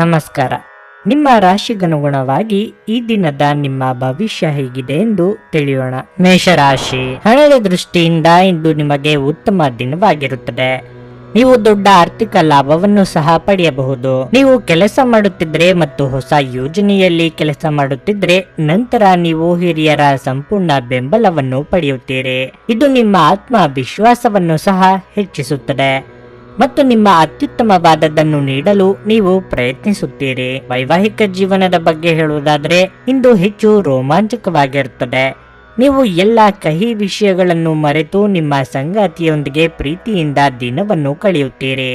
ನಮಸ್ಕಾರ. ನಿಮ್ಮ ರಾಶಿಗನುಗುಣವಾಗಿ ಈ ದಿನದ ನಿಮ್ಮ ಭವಿಷ್ಯ ಹೇಗಿದೆ ಎಂದು ತಿಳಿಯೋಣ. ಮೇಷರಾಶಿ, ಹಣದ ದೃಷ್ಟಿಯಿಂದ ಇಂದು ನಿಮಗೆ ಉತ್ತಮ ದಿನವಾಗಿರುತ್ತದೆ. ನೀವು ದೊಡ್ಡ ಆರ್ಥಿಕ ಲಾಭವನ್ನು ಸಹ ಪಡೆಯಬಹುದು. ನೀವು ಕೆಲಸ ಮಾಡುತ್ತಿದ್ರೆ ಮತ್ತು ಹೊಸ ಯೋಜನೆಯಲ್ಲಿ ಕೆಲಸ ಮಾಡುತ್ತಿದ್ರೆ ನಂತರ ನೀವು ಹಿರಿಯರ ಸಂಪೂರ್ಣ ಬೆಂಬಲವನ್ನು ಪಡೆಯುತ್ತೀರಿ. ಇದು ನಿಮ್ಮ ಆತ್ಮವಿಶ್ವಾಸವನ್ನು ಸಹ ಹೆಚ್ಚಿಸುತ್ತದೆ ಮತ್ತು ನಿಮ್ಮ ಅತ್ಯುತ್ತಮವಾದದ್ದನ್ನು ನೀಡಲು ನೀವು ಪ್ರಯತ್ನಿಸುತ್ತೀರಿ. ವೈವಾಹಿಕ ಜೀವನದ ಬಗ್ಗೆ ಹೇಳುವುದಾದರೆ ಇಂದು ಹೆಚ್ಚು ರೋಮಾಂಚಕವಾಗಿರುತ್ತದೆ. ನೀವು ಎಲ್ಲ ಕಹಿ ವಿಷಯಗಳನ್ನು ಮರೆತು ನಿಮ್ಮ ಸಂಗಾತಿಯೊಂದಿಗೆ ಪ್ರೀತಿಯಿಂದ ದಿನವನ್ನು ಕಳೆಯುತ್ತೀರಿ.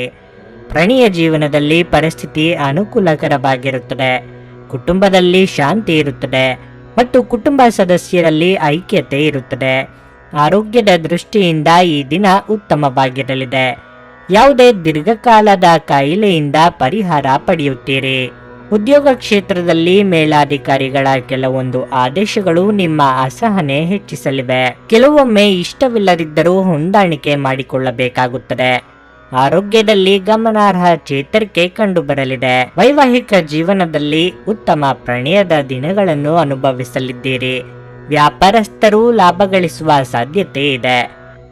ಪ್ರಣಯ ಜೀವನದಲ್ಲಿ ಪರಿಸ್ಥಿತಿ ಅನುಕೂಲಕರವಾಗಿರುತ್ತದೆ. ಕುಟುಂಬದಲ್ಲಿ ಶಾಂತಿ ಇರುತ್ತದೆ ಮತ್ತು ಕುಟುಂಬ ಸದಸ್ಯರಲ್ಲಿ ಐಕ್ಯತೆ ಇರುತ್ತದೆ. ಆರೋಗ್ಯದ ದೃಷ್ಟಿಯಿಂದ ಈ ದಿನ ಉತ್ತಮವಾಗಿರಲಿದೆ. ಯಾವುದೇ ದೀರ್ಘಕಾಲದ ಕಾಯಿಲೆಯಿಂದ ಪರಿಹಾರ ಪಡೆಯುತ್ತೀರಿ. ಉದ್ಯೋಗ ಕ್ಷೇತ್ರದಲ್ಲಿ ಮೇಲಾಧಿಕಾರಿಗಳ ಕೆಲವೊಂದು ಆದೇಶಗಳು ನಿಮ್ಮ ಅಸಹನೆ ಹೆಚ್ಚಿಸಲಿವೆ. ಕೆಲವೊಮ್ಮೆ ಇಷ್ಟವಿಲ್ಲದಿದ್ದರೂ ಹೊಂದಾಣಿಕೆ ಮಾಡಿಕೊಳ್ಳಬೇಕಾಗುತ್ತದೆ. ಆರೋಗ್ಯದಲ್ಲಿ ಗಮನಾರ್ಹ ಚೇತರಿಕೆ ಕಂಡುಬರಲಿದೆ. ವೈವಾಹಿಕ ಜೀವನದಲ್ಲಿ ಉತ್ತಮ ಪ್ರಣಯದ ದಿನಗಳನ್ನು ಅನುಭವಿಸಲಿದ್ದೀರಿ. ವ್ಯಾಪಾರಸ್ಥರು ಲಾಭ ಗಳಿಸುವ ಸಾಧ್ಯತೆ ಇದೆ.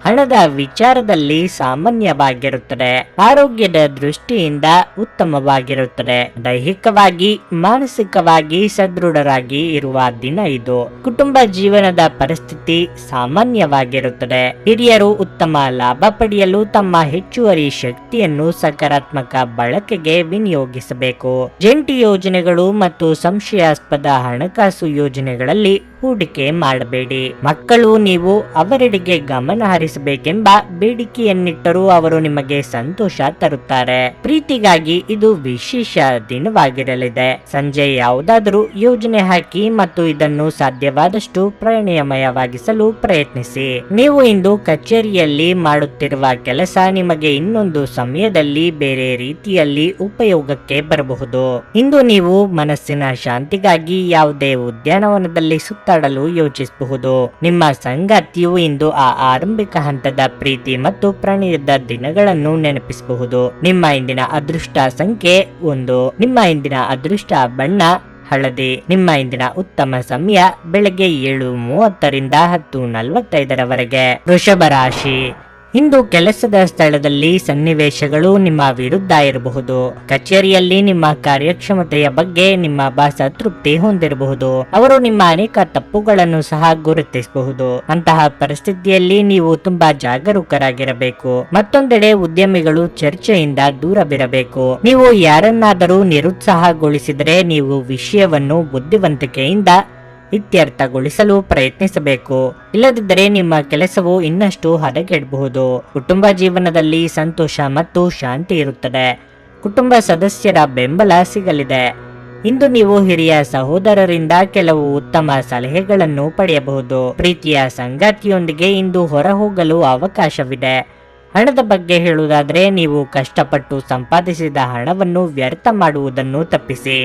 ಹಣದ ವಿಚಾರದಲ್ಲಿ ಸಾಮಾನ್ಯವಾಗಿರುತ್ತದೆ. ಆರೋಗ್ಯದ ದೃಷ್ಟಿಯಿಂದ ಉತ್ತಮವಾಗಿರುತ್ತದೆ. ದೈಹಿಕವಾಗಿ ಮಾನಸಿಕವಾಗಿ ಸದೃಢರಾಗಿ ಇರುವ ದಿನ ಇದು. ಕುಟುಂಬ ಜೀವನದ ಪರಿಸ್ಥಿತಿ ಸಾಮಾನ್ಯವಾಗಿರುತ್ತದೆ. ಹಿರಿಯರು ಉತ್ತಮ ಲಾಭ ಪಡೆಯಲು ತಮ್ಮ ಹೆಚ್ಚುವರಿ ಶಕ್ತಿಯನ್ನು ಸಕಾರಾತ್ಮಕ ಬಳಕೆಗೆ ವಿನಿಯೋಗಿಸಬೇಕು. ಜಂಟಿ ಯೋಜನೆಗಳು ಮತ್ತು ಸಂಶಯಾಸ್ಪದ ಹಣಕಾಸು ಯೋಜನೆಗಳಲ್ಲಿ ಹೂಡಿಕೆ ಮಾಡಬೇಡಿ. ಮಕ್ಕಳು ನೀವು ಅವರೆಡೆಗೆ ಗಮನ ಹರಿಸಬೇಕೆಂಬ ಬೇಡಿಕೆಯನ್ನಿಟ್ಟರೂ ಅವರು ನಿಮಗೆ ಸಂತೋಷ ತರುತ್ತಾರೆ. ಪ್ರೀತಿಗಾಗಿ ಇದು ವಿಶೇಷ ದಿನವಾಗಿರಲಿದೆ. ಸಂಜೆ ಯಾವುದಾದರೂ ಯೋಜನೆ ಹಾಕಿ ಮತ್ತು ಇದನ್ನು ಸಾಧ್ಯವಾದಷ್ಟು ಪ್ರಣಯಮಯವಾಗಿಸಲು ಪ್ರಯತ್ನಿಸಿ. ನೀವು ಇಂದು ಕಚೇರಿಯಲ್ಲಿ ಮಾಡುತ್ತಿರುವ ಕೆಲಸ ನಿಮಗೆ ಇನ್ನೊಂದು ಸಮಯದಲ್ಲಿ ಬೇರೆ ರೀತಿಯಲ್ಲಿ ಉಪಯೋಗಕ್ಕೆ ಬರಬಹುದು. ಇಂದು ನೀವು ಮನಸ್ಸಿನ ಶಾಂತಿಗಾಗಿ ಯಾವುದೇ ಉದ್ಯಾನವನದಲ್ಲಿ ಸುತ್ತಾಡಲು ಯೋಚಿಸಬಹುದು. ನಿಮ್ಮ ಸಂಗಾತಿಯು ಇಂದು ಆ ಆರಂಭಿಕ ಹಂತದ ಪ್ರೀತಿ ಮತ್ತು ಪ್ರಣಯದ ದಿನಗಳನ್ನು ನೆನಪಿಸಬಹುದು. ನಿಮ್ಮ ಇಂದಿನ ಅದೃಷ್ಟ ಸಂಖ್ಯೆ 1. ನಿಮ್ಮ ಇಂದಿನ ಅದೃಷ್ಟ ಬಣ್ಣ ಹಳದಿ. ನಿಮ್ಮ ಇಂದಿನ ಉತ್ತಮ ಸಮಯ ಬೆಳಗ್ಗೆ 7:30ರಿಂದ 10:45ರವರೆಗೆ. ವೃಷಭ ರಾಶಿ, ಇಂದು ಕೆಲಸದ ಸ್ಥಳದಲ್ಲಿ ಸನ್ನಿವೇಶಗಳು ನಿಮ್ಮ ವಿರುದ್ಧ ಇರಬಹುದು. ಕಚೇರಿಯಲ್ಲಿ ನಿಮ್ಮ ಕಾರ್ಯಕ್ಷಮತೆಯ ಬಗ್ಗೆ ನಿಮ್ಮ ಬಾಸ್ ತೃಪ್ತಿ ಹೊಂದಿರಬಹುದು. ಅವರು ನಿಮ್ಮ ಅನೇಕ ತಪ್ಪುಗಳನ್ನು ಸಹ ಗುರುತಿಸಬಹುದು. ಅಂತಹ ಪರಿಸ್ಥಿತಿಯಲ್ಲಿ ನೀವು ತುಂಬಾ ಜಾಗರೂಕರಾಗಿರಬೇಕು. ಮತ್ತೊಂದೆಡೆ ಉದ್ಯಮಿಗಳು ಚರ್ಚೆಯಿಂದ ದೂರವಿರಬೇಕು. ನೀವು ಯಾರನ್ನಾದರೂ ನಿರುತ್ಸಾಹಗೊಳಿಸಿದರೆ ನೀವು ವಿಷಯವನ್ನು ಬುದ್ಧಿವಂತಿಕೆಯಿಂದ ಇತ್ಯರ್ಥಗೊಳಿಸಲು ಪ್ರಯತ್ನಿಸಬೇಕು. ಇಲ್ಲದಿದ್ದರೆ ನಿಮ್ಮ ಕೆಲಸವು ಇನ್ನಷ್ಟು ಹದಗೆಡಬಹುದು. ಕುಟುಂಬ ಜೀವನದಲ್ಲಿ ಸಂತೋಷ ಮತ್ತು ಶಾಂತಿ ಇರುತ್ತದೆ. ಕುಟುಂಬ ಸದಸ್ಯರ ಬೆಂಬಲ ಸಿಗಲಿದೆ. ಇಂದು ನೀವು ಹಿರಿಯ ಸಹೋದರರಿಂದ ಕೆಲವು ಉತ್ತಮ ಸಲಹೆಗಳನ್ನು ಪಡೆಯಬಹುದು. ಪ್ರೀತಿಯ ಸಂಗಾತಿಯೊಂದಿಗೆ ಇಂದು ಹೊರಹೋಗಲು ಅವಕಾಶವಿದೆ. ಹಣದ ಬಗ್ಗೆ ಹೇಳುವುದಾದರೆ ನೀವು ಕಷ್ಟಪಟ್ಟು ಸಂಪಾದಿಸಿದ ಹಣವನ್ನು ವ್ಯರ್ಥ ಮಾಡುವುದನ್ನು ತಪ್ಪಿಸಿ.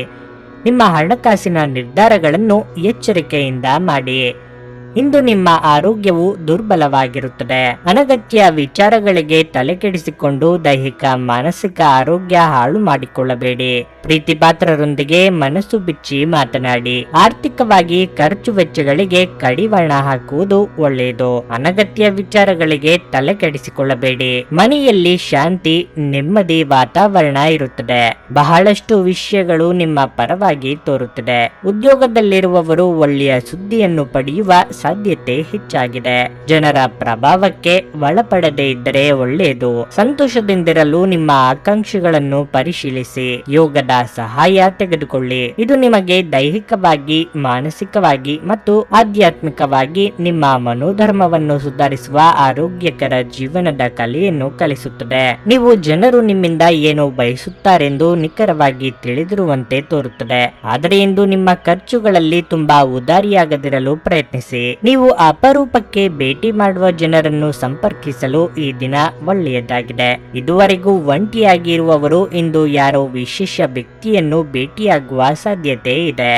ನಿಮ್ಮ ಹಣಕಾಸಿನ ನಿರ್ಧಾರಗಳನ್ನು ಎಚ್ಚರಿಕೆಯಿಂದ ಮಾಡಿ. ಇಂದು ನಿಮ್ಮ ಆರೋಗ್ಯವು ದುರ್ಬಲವಾಗಿರುತ್ತದೆ. ಅನಗತ್ಯ ವಿಚಾರಗಳಿಗೆ ತಲೆಕೆಡಿಸಿಕೊಂಡು ದೈಹಿಕ ಮಾನಸಿಕ ಆರೋಗ್ಯ ಹಾಳು ಮಾಡಿಕೊಳ್ಳಬೇಡಿ. ಪ್ರೀತಿ ಪಾತ್ರರೊಂದಿಗೆ ಮನಸ್ಸು ಬಿಚ್ಚಿ ಮಾತನಾಡಿ. ಆರ್ಥಿಕವಾಗಿ ಖರ್ಚು ವೆಚ್ಚಗಳಿಗೆ ಕಡಿವಾಣ ಹಾಕುವುದು ಒಳ್ಳೆಯದು. ಅನಗತ್ಯ ವಿಚಾರಗಳಿಗೆ ತಲೆ ಕೆಡಿಸಿಕೊಳ್ಳಬೇಡಿ. ಮನೆಯಲ್ಲಿ ಶಾಂತಿ ನೆಮ್ಮದಿ ವಾತಾವರಣ ಇರುತ್ತದೆ. ಬಹಳಷ್ಟು ವಿಷಯಗಳು ನಿಮ್ಮ ಪರವಾಗಿ ತೋರುತ್ತದೆ. ಉದ್ಯೋಗದಲ್ಲಿರುವವರು ಒಳ್ಳೆಯ ಸುದ್ದಿಯನ್ನು ಪಡೆಯುವ ಸಾಧ್ಯತೆ ಹೆಚ್ಚಾಗಿದೆ. ಜನರ ಪ್ರಭಾವಕ್ಕೆ ಒಳಪಡದೇ ಇದ್ದರೆ ಒಳ್ಳೆಯದು. ಸಂತೋಷದಿಂದಿರಲು ನಿಮ್ಮ ಆಕಾಂಕ್ಷೆಗಳನ್ನು ಪರಿಶೀಲಿಸಿ. ಯೋಗದ ಸಹಾಯ ತೆಗೆದುಕೊಳ್ಳಿ. ಇದು ನಿಮಗೆ ದೈಹಿಕವಾಗಿ ಮಾನಸಿಕವಾಗಿ ಮತ್ತು ಆಧ್ಯಾತ್ಮಿಕವಾಗಿ ನಿಮ್ಮ ಮನೋಧರ್ಮವನ್ನು ಸುಧಾರಿಸುವ ಆರೋಗ್ಯಕರ ಜೀವನದ ಕಲೆಯನ್ನು ಕಲಿಸುತ್ತದೆ. ನೀವು ಜನರು ನಿಮ್ಮಿಂದ ಏನು ಬಯಸುತ್ತಾರೆಂದು ನಿಖರವಾಗಿ ತಿಳಿದಿರುವಂತೆ ತೋರುತ್ತದೆ. ಆದರೆ ಇಂದು ನಿಮ್ಮ ಖರ್ಚುಗಳಲ್ಲಿ ತುಂಬಾ ಉದಾರಿಯಾಗದಿರಲು ಪ್ರಯತ್ನಿಸಿ. ನೀವು ಅಪರೂಪಕ್ಕೆ ಭೇಟಿ ಮಾಡುವ ಜನರನ್ನು ಸಂಪರ್ಕಿಸಲು ಈ ದಿನ ಒಳ್ಳೆಯದಾಗಿದೆ. ಇದುವರೆಗೂ ಒಂಟಿಯಾಗಿರುವವರು ಇಂದು ಯಾರೋ ವಿಶೇಷ ವ್ಯಕ್ತಿಯನ್ನು ಭೇಟಿಯಾಗುವ ಸಾಧ್ಯತೆ ಇದೆ.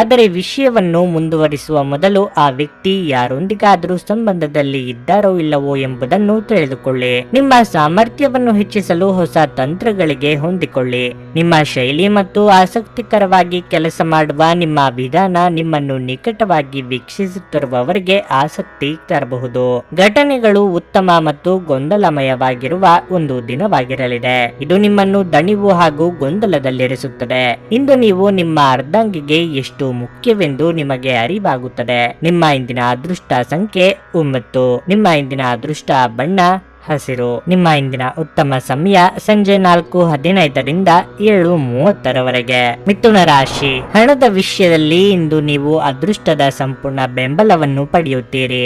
ಆದರೆ ವಿಷಯವನ್ನು ಮುಂದುವರಿಸುವ ಮೊದಲು ಆ ವ್ಯಕ್ತಿ ಯಾರೊಂದಿಗಾದರೂ ಸಂಬಂಧದಲ್ಲಿ ಇದ್ದಾರೋ ಇಲ್ಲವೋ ಎಂಬುದನ್ನು ತಿಳಿದುಕೊಳ್ಳಿ. ನಿಮ್ಮ ಸಾಮರ್ಥ್ಯವನ್ನು ಹೆಚ್ಚಿಸಲು ಹೊಸ ತಂತ್ರಗಳಿಗೆ ಹೊಂದಿಕೊಳ್ಳಿ. ನಿಮ್ಮ ಶೈಲಿ ಮತ್ತು ಆಸಕ್ತಿಕರವಾಗಿ ಕೆಲಸ ಮಾಡುವ ನಿಮ್ಮ ವಿಧಾನ ನಿಮ್ಮನ್ನು ನಿಕಟವಾಗಿ ವೀಕ್ಷಿಸುತ್ತಿರುವವರಿಗೆ ಆಸಕ್ತಿ ತರಬಹುದು. ಘಟನೆಗಳು ಉತ್ತಮ ಮತ್ತು ಗೊಂದಲಮಯವಾಗಿರುವ ಒಂದು ದಿನವಾಗಿರಲಿದೆ. ಇದು ನಿಮ್ಮನ್ನು ದಣಿವು ಹಾಗೂ ಗೊಂದಲದಲ್ಲಿರಿಸುತ್ತದೆ. ಇಂದು ನೀವು ನಿಮ್ಮ ಅರ್ಧಾಂಗಿಗೆ ಎಷ್ಟು ಮುಖ್ಯವೆಂದು ನಿಮಗೆ ಅರಿವಾಗುತ್ತದೆ. ನಿಮ್ಮ ಇಂದಿನ ಅದೃಷ್ಟ ಸಂಖ್ಯೆ 9. ನಿಮ್ಮ ಇಂದಿನ ಅದೃಷ್ಟ ಬಣ್ಣ ಹಸಿರು. ನಿಮ್ಮ ಇಂದಿನ ಉತ್ತಮ ಸಮಯ ಸಂಜೆ 4:15ರಿಂದ 7:30ರವರೆಗೆ. ಮಿಥುನ ರಾಶಿ. ಹಣದ ವಿಷಯದಲ್ಲಿ ಇಂದು ನೀವು ಅದೃಷ್ಟದ ಸಂಪೂರ್ಣ ಬೆಂಬಲವನ್ನು ಪಡೆಯುತ್ತೀರಿ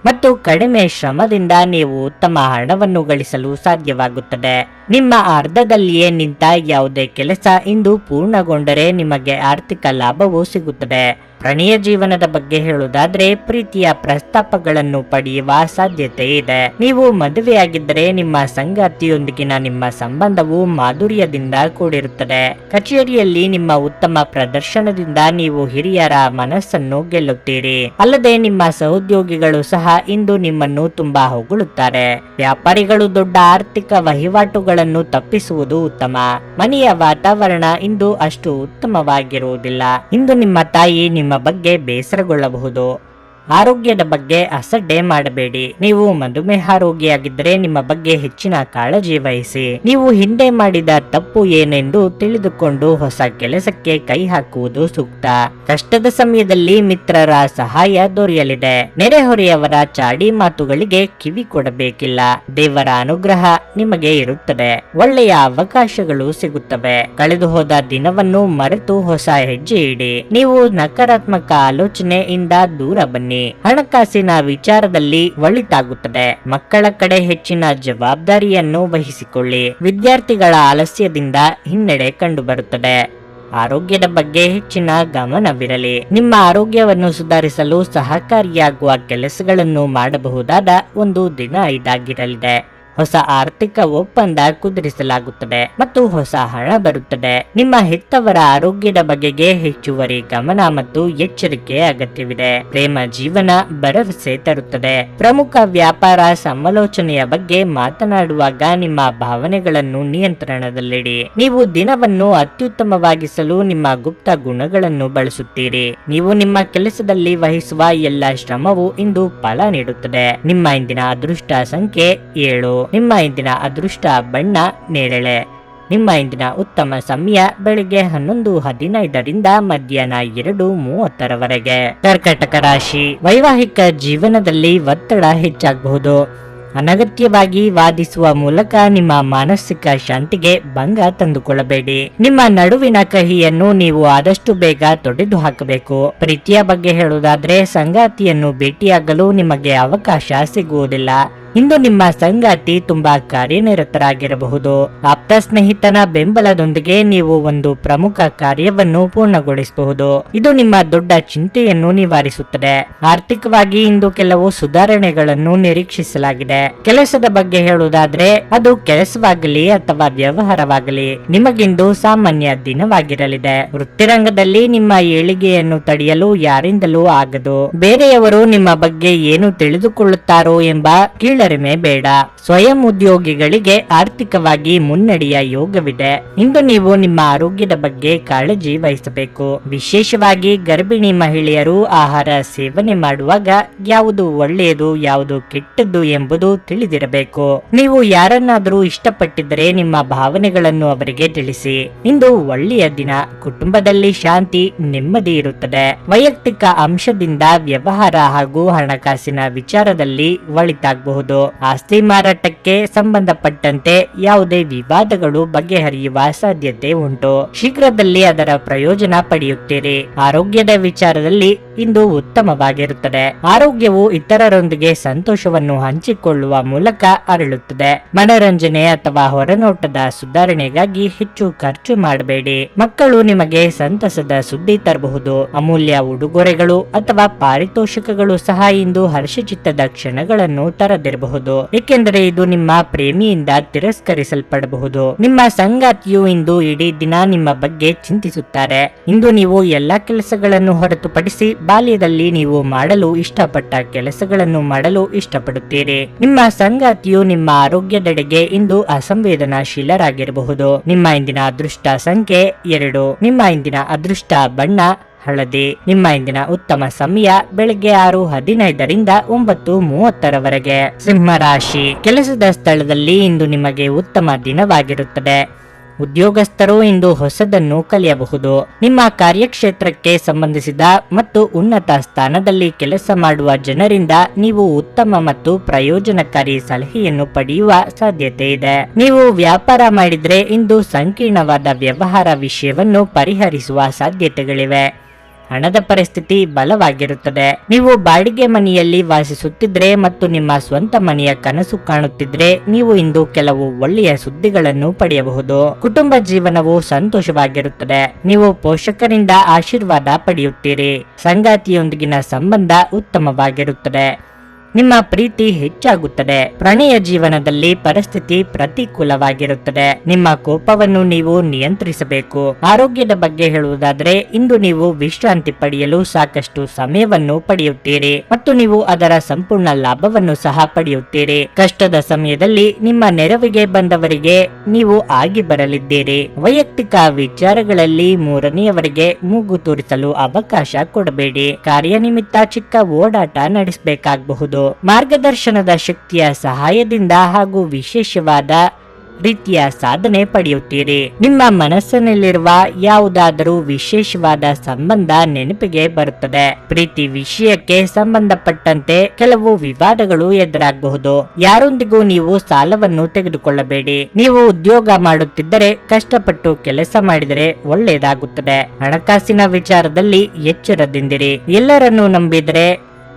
ಮತ್ತು ಕಡಿಮೆ ಶ್ರಮದಿಂದ ನೀವು ಉತ್ತಮ ಹಣವನ್ನು ಗಳಿಸಲು ಸಾಧ್ಯವಾಗುತ್ತದೆ. ನಿಮ್ಮ ಅರ್ಧದಲ್ಲಿಯೇ ನಿಂತ ಯಾವುದೇ ಕೆಲಸ ಇಂದು ಪೂರ್ಣಗೊಂಡರೆ ನಿಮಗೆ ಆರ್ಥಿಕ ಲಾಭವೂ ಸಿಗುತ್ತದೆ. ಪ್ರಣಯ ಜೀವನದ ಬಗ್ಗೆ ಹೇಳುವುದಾದ್ರೆ ಪ್ರೀತಿಯ ಪ್ರಸ್ತಾಪಗಳನ್ನು ಪಡೆಯುವ ಸಾಧ್ಯತೆ ಇದೆ. ನೀವು ಮದುವೆಯಾಗಿದ್ದರೆ ನಿಮ್ಮ ಸಂಗಾತಿಯೊಂದಿಗಿನ ನಿಮ್ಮ ಸಂಬಂಧವು ಮಾಧುರ್ಯದಿಂದ ಕೂಡಿರುತ್ತದೆ. ಕಚೇರಿಯಲ್ಲಿ ನಿಮ್ಮ ಉತ್ತಮ ಪ್ರದರ್ಶನದಿಂದ ನೀವು ಹಿರಿಯರ ಮನಸ್ಸನ್ನು ಗೆಲ್ಲುತ್ತೀರಿ. ಅಲ್ಲದೆ ನಿಮ್ಮ ಸಹೋದ್ಯೋಗಿಗಳು ಸಹ ಇಂದು ನಿಮ್ಮನ್ನು ತುಂಬಾ ಹೊಗಳುತ್ತಾರೆ. ವ್ಯಾಪಾರಿಗಳು ದೊಡ್ಡ ಆರ್ಥಿಕ ವಹಿವಾಟುಗಳನ್ನು ತಪ್ಪಿಸುವುದು ಉತ್ತಮ. ಮನೆಯ ವಾತಾವರಣ ಇಂದು ಅಷ್ಟು ಉತ್ತಮವಾಗಿರುವುದಿಲ್ಲ. ಇಂದು ನಿಮ್ಮ ತಾಯಿ ನಿಮ್ಮ ಬಗ್ಗೆ ಬೇಸರಗೊಳ್ಳಬಹುದು. ಆರೋಗ್ಯದ ಬಗ್ಗೆ ಅಸಡ್ಡೆ ಮಾಡಬೇಡಿ. ನೀವು ಮಧುಮೇಹ ರೋಗಿಯಾಗಿದ್ದರೆ ನಿಮ್ಮ ಬಗ್ಗೆ ಹೆಚ್ಚಿನ ಕಾಳಜಿ ವಹಿಸಿ. ನೀವು ಹಿಂದೆ ಮಾಡಿದ ತಪ್ಪು ಏನೆಂದು ತಿಳಿದುಕೊಂಡು ಹೊಸ ಕೆಲಸಕ್ಕೆ ಕೈ ಹಾಕುವುದು ಸೂಕ್ತ. ಕಷ್ಟದ ಸಮಯದಲ್ಲಿ ಮಿತ್ರರ ಸಹಾಯ ದೊರೆಯಲಿದೆ. ನೆರೆಹೊರೆಯವರ ಚಾಡಿ ಮಾತುಗಳಿಗೆ ಕಿವಿ ಕೊಡಬೇಕಿಲ್ಲ. ದೇವರ ಅನುಗ್ರಹ ನಿಮಗೆ ಇರುತ್ತದೆ. ಒಳ್ಳೆಯ ಅವಕಾಶಗಳು ಸಿಗುತ್ತವೆ. ಕಳೆದು ಹೋದ ದಿನವನ್ನು ಮರೆತು ಹೊಸ ಹೆಜ್ಜೆ ಇಡಿ. ನೀವು ನಕಾರಾತ್ಮಕ ಆಲೋಚನೆಯಿಂದ ದೂರ ಬನ್ನಿ. ಹಣಕಾಸಿನ ವಿಚಾರದಲ್ಲಿ ಒಳಿತಾಗುತ್ತದೆ. ಮಕ್ಕಳ ಕಡೆ ಹೆಚ್ಚಿನ ಜವಾಬ್ದಾರಿಯನ್ನು ವಹಿಸಿಕೊಳ್ಳಿ. ವಿದ್ಯಾರ್ಥಿಗಳ ಆಲಸ್ಯದಿಂದ ಹಿನ್ನಡೆ ಕಂಡುಬರುತ್ತದೆ. ಆರೋಗ್ಯದ ಬಗ್ಗೆ ಹೆಚ್ಚಿನ ಗಮನವಿರಲಿ. ನಿಮ್ಮ ಆರೋಗ್ಯವನ್ನು ಸುಧಾರಿಸಲು ಸಹಕಾರಿಯಾಗುವ ಕೆಲಸಗಳನ್ನು ಮಾಡಬಹುದಾದ ಒಂದು ದಿನ ಇದಾಗಿರಲಿದೆ. ಹೊಸ ಆರ್ಥಿಕ ಒಪ್ಪಂದ ಕುದುರಿಸಲಾಗುತ್ತದೆ ಮತ್ತು ಹೊಸ ಹಣ ಬರುತ್ತದೆ. ನಿಮ್ಮ ಹೆತ್ತವರ ಆರೋಗ್ಯದ ಬಗೆಗೆ ಹೆಚ್ಚುವರಿ ಗಮನ ಮತ್ತು ಎಚ್ಚರಿಕೆ ಅಗತ್ಯವಿದೆ. ಪ್ರೇಮ ಜೀವನ ಭರವಸೆ ತರುತ್ತದೆ. ಪ್ರಮುಖ ವ್ಯಾಪಾರ ಸಮಾಲೋಚನೆಯ ಬಗ್ಗೆ ಮಾತನಾಡುವಾಗ ನಿಮ್ಮ ಭಾವನೆಗಳನ್ನು ನಿಯಂತ್ರಣದಲ್ಲಿಡಿ. ನೀವು ದಿನವನ್ನು ಅತ್ಯುತ್ತಮವಾಗಿಸಲು ನಿಮ್ಮ ಗುಪ್ತ ಗುಣಗಳನ್ನು ಬಳಸುತ್ತೀರಿ. ನೀವು ನಿಮ್ಮ ಕೆಲಸದಲ್ಲಿ ವಹಿಸುವ ಎಲ್ಲ ಶ್ರಮವು ಇಂದು ಫಲ ನೀಡುತ್ತದೆ. ನಿಮ್ಮ ಇಂದಿನ ಅದೃಷ್ಟ ಸಂಖ್ಯೆ 7. ನಿಮ್ಮ ಇಂದಿನ ಅದೃಷ್ಟ ಬಣ್ಣ ನೇರಳೆ. ನಿಮ್ಮ ಇಂದಿನ ಉತ್ತಮ ಸಮಯ ಬೆಳಿಗ್ಗೆ 11:15ರಿಂದ ಮಧ್ಯಾಹ್ನ 2:30ರವರೆಗೆ. ಕರ್ಕಾಟಕ ರಾಶಿ. ವೈವಾಹಿಕ ಜೀವನದಲ್ಲಿ ಒತ್ತಡ ಹೆಚ್ಚಾಗಬಹುದು. ಅನಗತ್ಯವಾಗಿ ವಾದಿಸುವ ಮೂಲಕ ನಿಮ್ಮ ಮಾನಸಿಕ ಶಾಂತಿಗೆ ಭಂಗ ತಂದುಕೊಳ್ಳಬೇಡಿ. ನಿಮ್ಮ ನಡುವಿನ ಕಹಿಯನ್ನು ನೀವು ಆದಷ್ಟು ಬೇಗ ತೊಡೆದು ಹಾಕಬೇಕು. ಪ್ರೀತಿಯ ಬಗ್ಗೆ ಹೇಳುವುದಾದ್ರೆ ಸಂಗಾತಿಯನ್ನು ಭೇಟಿಯಾಗಲು ನಿಮಗೆ ಅವಕಾಶ ಸಿಗುವುದಿಲ್ಲ. ಇಂದು ನಿಮ್ಮ ಸಂಗಾತಿ ತುಂಬಾ ಕಾರ್ಯನಿರತರಾಗಿರಬಹುದು. ಆಪ್ತ ಸ್ನೇಹಿತನ ಬೆಂಬಲದೊಂದಿಗೆ ನೀವು ಒಂದು ಪ್ರಮುಖ ಕಾರ್ಯವನ್ನು ಪೂರ್ಣಗೊಳಿಸಬಹುದು. ಇದು ನಿಮ್ಮ ದೊಡ್ಡ ಚಿಂತೆಯನ್ನು ನಿವಾರಿಸುತ್ತದೆ. ಆರ್ಥಿಕವಾಗಿ ಇಂದು ಕೆಲವು ಸುಧಾರಣೆಗಳನ್ನು ನಿರೀಕ್ಷಿಸಲಾಗಿದೆ. ಕೆಲಸದ ಬಗ್ಗೆ ಹೇಳುವುದಾದ್ರೆ ಅದು ಕೆಲಸವಾಗಲಿ ಅಥವಾ ವ್ಯವಹಾರವಾಗಲಿ ನಿಮಗಿಂದು ಸಾಮಾನ್ಯ ದಿನವಾಗಿರಲಿದೆ. ವೃತ್ತಿರಂಗದಲ್ಲಿ ನಿಮ್ಮ ಏಳಿಗೆಯನ್ನು ತಡೆಯಲು ಯಾರಿಂದಲೂ ಆಗದು. ಬೇರೆಯವರು ನಿಮ್ಮ ಬಗ್ಗೆ ಏನು ತಿಳಿದುಕೊಳ್ಳುತ್ತಾರೋ ಎಂಬ ಕೀಳರಿಮೆ ಬೇಡ. ಸ್ವಯಂ ಉದ್ಯೋಗಿಗಳಿಗೆ ಆರ್ಥಿಕವಾಗಿ ಮುನ್ನಡೆಯ ಯೋಗವಿದೆ. ಇಂದು ನೀವು ನಿಮ್ಮ ಆರೋಗ್ಯದ ಬಗ್ಗೆ ಕಾಳಜಿ ವಹಿಸಬೇಕು. ವಿಶೇಷವಾಗಿ ಗರ್ಭಿಣಿ ಮಹಿಳೆಯರು ಆಹಾರ ಸೇವನೆ ಮಾಡುವಾಗ ಯಾವುದು ಒಳ್ಳೆಯದು ಯಾವುದು ಕೆಟ್ಟದ್ದು ಎಂಬುದು ತಿಳಿದಿರಬೇಕು. ನೀವು ಯಾರನ್ನಾದರೂ ಇಷ್ಟಪಟ್ಟಿದ್ದರೆ ನಿಮ್ಮ ಭಾವನೆಗಳನ್ನು ಅವರಿಗೆ ತಿಳಿಸಿ. ಇಂದು ಒಳ್ಳೆಯ ದಿನ. ಕುಟುಂಬದಲ್ಲಿ ಶಾಂತಿ ನೆಮ್ಮದಿ ಇರುತ್ತದೆ. ವೈಯಕ್ತಿಕ ಅಂಶದಿಂದ ವ್ಯವಹಾರ ಹಾಗೂ ಹಣಕಾಸಿನ ವಿಚಾರದಲ್ಲಿ ಒಳಿತಾಗಬಹುದು. ಆಸ್ತಿ ಮಾರಾಟಕ್ಕೆ ಸಂಬಂಧಪಟ್ಟಂತೆ ಯಾವುದೇ ವಿವಾದಗಳು ಬಗೆಹರಿಯುವ ಸಾಧ್ಯತೆ ಉಂಟು. ಶೀಘ್ರದಲ್ಲಿ ಅದರ ಪ್ರಯೋಜನ ಪಡೆಯುತ್ತೀರಿ. ಆರೋಗ್ಯದ ವಿಚಾರದಲ್ಲಿ ಇಂದು ಉತ್ತಮವಾಗಿರುತ್ತದೆ. ಆರೋಗ್ಯವು ಇತರರೊಂದಿಗೆ ಸಂತೋಷವನ್ನು ಹಂಚಿಕೊಳ್ಳುವ ಮೂಲಕ ಅರಳುತ್ತದೆ. ಮನರಂಜನೆ ಅಥವಾ ಹೊರನೋಟದ ಸುಧಾರಣೆಗಾಗಿ ಹೆಚ್ಚು ಖರ್ಚು ಮಾಡಬೇಡಿ. ಮಕ್ಕಳು ನಿಮಗೆ ಸಂತಸದ ಸುದ್ದಿ ತರಬಹುದು. ಅಮೂಲ್ಯ ಉಡುಗೊರೆಗಳು ಅಥವಾ ಪಾರಿತೋಷಿಕಗಳು ಸಹ ಇಂದು ಹರ್ಷಚಿತ್ತದ ಕ್ಷಣಗಳನ್ನು ತರದಿರಬಹುದು. ಆಗಿರಬಹುದು, ಏಕೆಂದರೆ ಇದು ನಿಮ್ಮ ಪ್ರೇಮಿಯಿಂದ ತಿರಸ್ಕರಿಸಲ್ಪಡಬಹುದು. ನಿಮ್ಮ ಸಂಗಾತಿಯು ಇಂದು ಇಡೀ ದಿನ ನಿಮ್ಮ ಬಗ್ಗೆ ಚಿಂತಿಸುತ್ತಾರೆ. ಇಂದು ನೀವು ಎಲ್ಲಾ ಕೆಲಸಗಳನ್ನು ಹೊರತುಪಡಿಸಿ ಬಾಲ್ಯದಲ್ಲಿ ನೀವು ಮಾಡಲು ಇಷ್ಟಪಟ್ಟ ಕೆಲಸಗಳನ್ನು ಮಾಡಲು ಇಷ್ಟಪಡುತ್ತೀರಿ. ನಿಮ್ಮ ಸಂಗಾತಿಯು ನಿಮ್ಮ ಆರೋಗ್ಯದೆಡೆಗೆ ಇಂದು ಅಸಂವೇದನಾಶೀಲರಾಗಿರಬಹುದು. ನಿಮ್ಮ ಇಂದಿನ ಅದೃಷ್ಟ ಸಂಖ್ಯೆ 2. ನಿಮ್ಮ ಇಂದಿನ ಅದೃಷ್ಟ ಬಣ್ಣ ಹಳದಿ. ನಿಮ್ಮ ಇಂದಿನ ಉತ್ತಮ ಸಮಯ ಬೆಳಗ್ಗೆ 6:15ರಿಂದ 9:30ರವರೆಗೆ. ಸಿಂಹ ರಾಶಿ. ಕೆಲಸದ ಸ್ಥಳದಲ್ಲಿ ಇಂದು ನಿಮಗೆ ಉತ್ತಮ ದಿನವಾಗಿರುತ್ತದೆ. ಉದ್ಯೋಗಸ್ಥರು ಇಂದು ಹೊಸದನ್ನು ಕಲಿಯಬಹುದು. ನಿಮ್ಮ ಕಾರ್ಯಕ್ಷೇತ್ರಕ್ಕೆ ಸಂಬಂಧಿಸಿದ ಮತ್ತು ಉನ್ನತ ಸ್ಥಾನದಲ್ಲಿ ಕೆಲಸ ಮಾಡುವ ಜನರಿಂದ ನೀವು ಉತ್ತಮ ಮತ್ತು ಪ್ರಯೋಜನಕಾರಿ ಸಲಹೆಯನ್ನು ಪಡೆಯುವ ಸಾಧ್ಯತೆ ಇದೆ. ನೀವು ವ್ಯಾಪಾರ ಮಾಡಿದ್ರೆ ಇಂದು ಸಂಕೀರ್ಣವಾದ ವ್ಯವಹಾರ ವಿಷಯವನ್ನು ಪರಿಹರಿಸುವ ಸಾಧ್ಯತೆಗಳಿವೆ. ಹಣದ ಪರಿಸ್ಥಿತಿ ಬಲವಾಗಿರುತ್ತದೆ. ನೀವು ಬಾಡಿಗೆ ಮನೆಯಲ್ಲಿ ವಾಸಿಸುತ್ತಿದ್ರೆ ಮತ್ತು ನಿಮ್ಮ ಸ್ವಂತ ಮನೆಯ ಕನಸು ಕಾಣುತ್ತಿದ್ರೆ ನೀವು ಇಂದು ಕೆಲವು ಒಳ್ಳೆಯ ಸುದ್ದಿಗಳನ್ನು ಪಡೆಯಬಹುದು. ಕುಟುಂಬ ಜೀವನವು ಸಂತೋಷವಾಗಿರುತ್ತದೆ. ನೀವು ಪೋಷಕರಿಂದ ಆಶೀರ್ವಾದ ಪಡೆಯುತ್ತೀರಿ. ಸಂಗಾತಿಯೊಂದಿಗಿನ ಸಂಬಂಧ ಉತ್ತಮವಾಗಿರುತ್ತದೆ. ನಿಮ್ಮ ಪ್ರೀತಿ ಹೆಚ್ಚಾಗುತ್ತದೆ. ಪ್ರಣಯ ಜೀವನದಲ್ಲಿ ಪರಿಸ್ಥಿತಿ ಪ್ರತಿಕೂಲವಾಗಿರುತ್ತದೆ. ನಿಮ್ಮ ಕೋಪವನ್ನು ನೀವು ನಿಯಂತ್ರಿಸಬೇಕು. ಆರೋಗ್ಯದ ಬಗ್ಗೆ ಹೇಳುವುದಾದರೆ ಇಂದು ನೀವು ವಿಶ್ರಾಂತಿ ಪಡೆಯಲು ಸಾಕಷ್ಟು ಸಮಯವನ್ನು ಪಡೆಯುತ್ತೀರಿ ಮತ್ತು ನೀವು ಅದರ ಸಂಪೂರ್ಣ ಲಾಭವನ್ನು ಸಹ ಪಡೆಯುತ್ತೀರಿ. ಕಷ್ಟದ ಸಮಯದಲ್ಲಿ ನಿಮ್ಮ ನೆರವಿಗೆ ಬಂದವರಿಗೆ ನೀವು ಆಗಿ ಬರಲಿದ್ದೀರಿ. ವೈಯಕ್ತಿಕ ವಿಚಾರಗಳಲ್ಲಿ ಮೂರನೆಯವರಿಗೆ ಮೂಗು ತೂರಿಸಲು ಅವಕಾಶ ಕೊಡಬೇಡಿ. ಕಾರ್ಯನಿಮಿತ್ತ ಚಿಕ್ಕ ಓಡಾಟ ನಡೆಸಬೇಕಾಗಬಹುದು. ಮಾರ್ಗದರ್ಶನದ ಶಕ್ತಿಯ ಸಹಾಯದಿಂದ ಹಾಗೂ ವಿಶೇಷವಾದ ರೀತಿಯ ಸಾಧನೆ ಪಡೆಯುತ್ತೀರಿ. ನಿಮ್ಮ ಮನಸ್ಸಿನಲ್ಲಿರುವ ಯಾವುದಾದರೂ ವಿಶೇಷವಾದ ಸಂಬಂಧ ನೆನಪಿಗೆ ಬರುತ್ತದೆ. ಪ್ರೀತಿ ವಿಷಯಕ್ಕೆ ಸಂಬಂಧಪಟ್ಟಂತೆ ಕೆಲವು ವಿವಾದಗಳು ಎದುರಾಗಬಹುದು. ಯಾರೊಂದಿಗೂ ನೀವು ಸಾಲವನ್ನು ತೆಗೆದುಕೊಳ್ಳಬೇಡಿ. ನೀವು ಉದ್ಯೋಗ ಮಾಡುತ್ತಿದ್ದರೆ ಕಷ್ಟಪಟ್ಟು ಕೆಲಸ ಮಾಡಿದರೆ ಒಳ್ಳೆಯದಾಗುತ್ತದೆ. ಹಣಕಾಸಿನ ವಿಚಾರದಲ್ಲಿ ಎಚ್ಚರದಿಂದಿರಿ. ಎಲ್ಲರನ್ನೂ ನಂಬಿದರೆ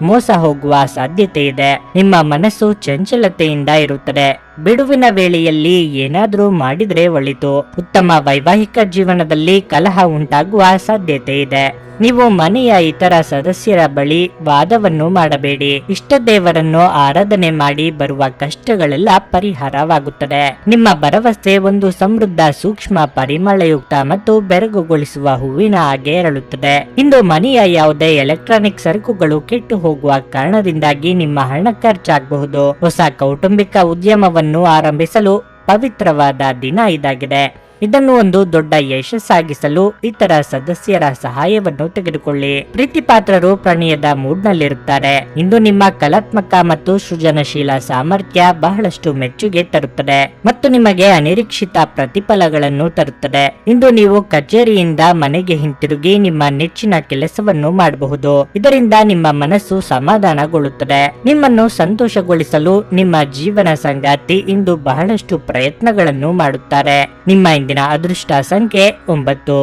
ಮೋಸ ಹೋಗುವ ಸಾಧ್ಯತೆ ಇದೆ. ನಿಮ್ಮ ಮನಸ್ಸು ಚಂಚಲತೆಯಿಂದ ಇರುತ್ತದೆ. ಬಿಡುವಿನ ವೇಳೆಯಲ್ಲಿ ಏನಾದರೂ ಮಾಡಿದ್ರೆ ಒಳಿತು. ಉತ್ತಮ ವೈವಾಹಿಕ ಜೀವನದಲ್ಲಿ ಕಲಹ ಉಂಟಾಗುವ ಸಾಧ್ಯತೆ ಇದೆ. ನೀವು ಮನೆಯ ಇತರ ಸದಸ್ಯರ ಬಳಿ ವಾದವನ್ನು ಮಾಡಬೇಡಿ. ಇಷ್ಟ ದೇವರನ್ನು ಆರಾಧನೆ ಮಾಡಿ ಬರುವ ಕಷ್ಟಗಳೆಲ್ಲ ಪರಿಹಾರವಾಗುತ್ತದೆ. ನಿಮ್ಮ ಭರವಸೆ ಒಂದು ಸಮೃದ್ಧ, ಸೂಕ್ಷ್ಮ, ಪರಿಮಳಯುಕ್ತ ಮತ್ತು ಬೆರಗುಗೊಳಿಸುವ ಹೂವಿನ ಹಾಗೆ ಅರಳುತ್ತದೆ. ಇಂದು ಮನೆಯ ಯಾವುದೇ ಎಲೆಕ್ಟ್ರಾನಿಕ್ ಸರಕುಗಳು ಕೆಟ್ಟು ಹೋಗುವ ಕಾರಣದಿಂದಾಗಿ ನಿಮ್ಮ ಹಣ ಖರ್ಚಾಗಬಹುದು. ಹೊಸ ಕೌಟುಂಬಿಕ ಉದ್ಯಮವನ್ನು ಆರಂಭಿಸಲು ಪವಿತ್ರವಾದ ದಿನ ಇದಾಗಿದೆ. ಇದನ್ನು ಒಂದು ದೊಡ್ಡ ಯಶಸ್ಸಾಗಿಸಲು ಇತರ ಸದಸ್ಯರ ಸಹಾಯವನ್ನು ತೆಗೆದುಕೊಳ್ಳಿ. ಪ್ರೀತಿಪಾತ್ರರು ಪ್ರಣಯದ ಮೂಡ್ನಲ್ಲಿರುತ್ತಾರೆ. ಇಂದು ನಿಮ್ಮ ಕಲಾತ್ಮಕ ಮತ್ತು ಸೃಜನಶೀಲ ಸಾಮರ್ಥ್ಯ ಬಹಳಷ್ಟು ಮೆಚ್ಚುಗೆ ತರುತ್ತದೆ ಮತ್ತು ನಿಮಗೆ ಅನಿರೀಕ್ಷಿತ ಪ್ರತಿಫಲಗಳನ್ನು ತರುತ್ತದೆ. ಇಂದು ನೀವು ಕಚೇರಿಯಿಂದ ಮನೆಗೆ ಹಿಂತಿರುಗಿ ನಿಮ್ಮ ನೆಚ್ಚಿನ ಕೆಲಸವನ್ನು ಮಾಡಬಹುದು. ಇದರಿಂದ ನಿಮ್ಮ ಮನಸ್ಸು ಸಮಾಧಾನಗೊಳ್ಳುತ್ತದೆ. ನಿಮ್ಮನ್ನು ಸಂತೋಷಗೊಳಿಸಲು ನಿಮ್ಮ ಜೀವನ ಸಂಗಾತಿ ಇಂದು ಬಹಳಷ್ಟು ಪ್ರಯತ್ನಗಳನ್ನು ಮಾಡುತ್ತಾರೆ. ನಿಮ್ಮ ಇಂದಿನ ಅದೃಷ್ಟ ಸಂಖ್ಯೆ 9.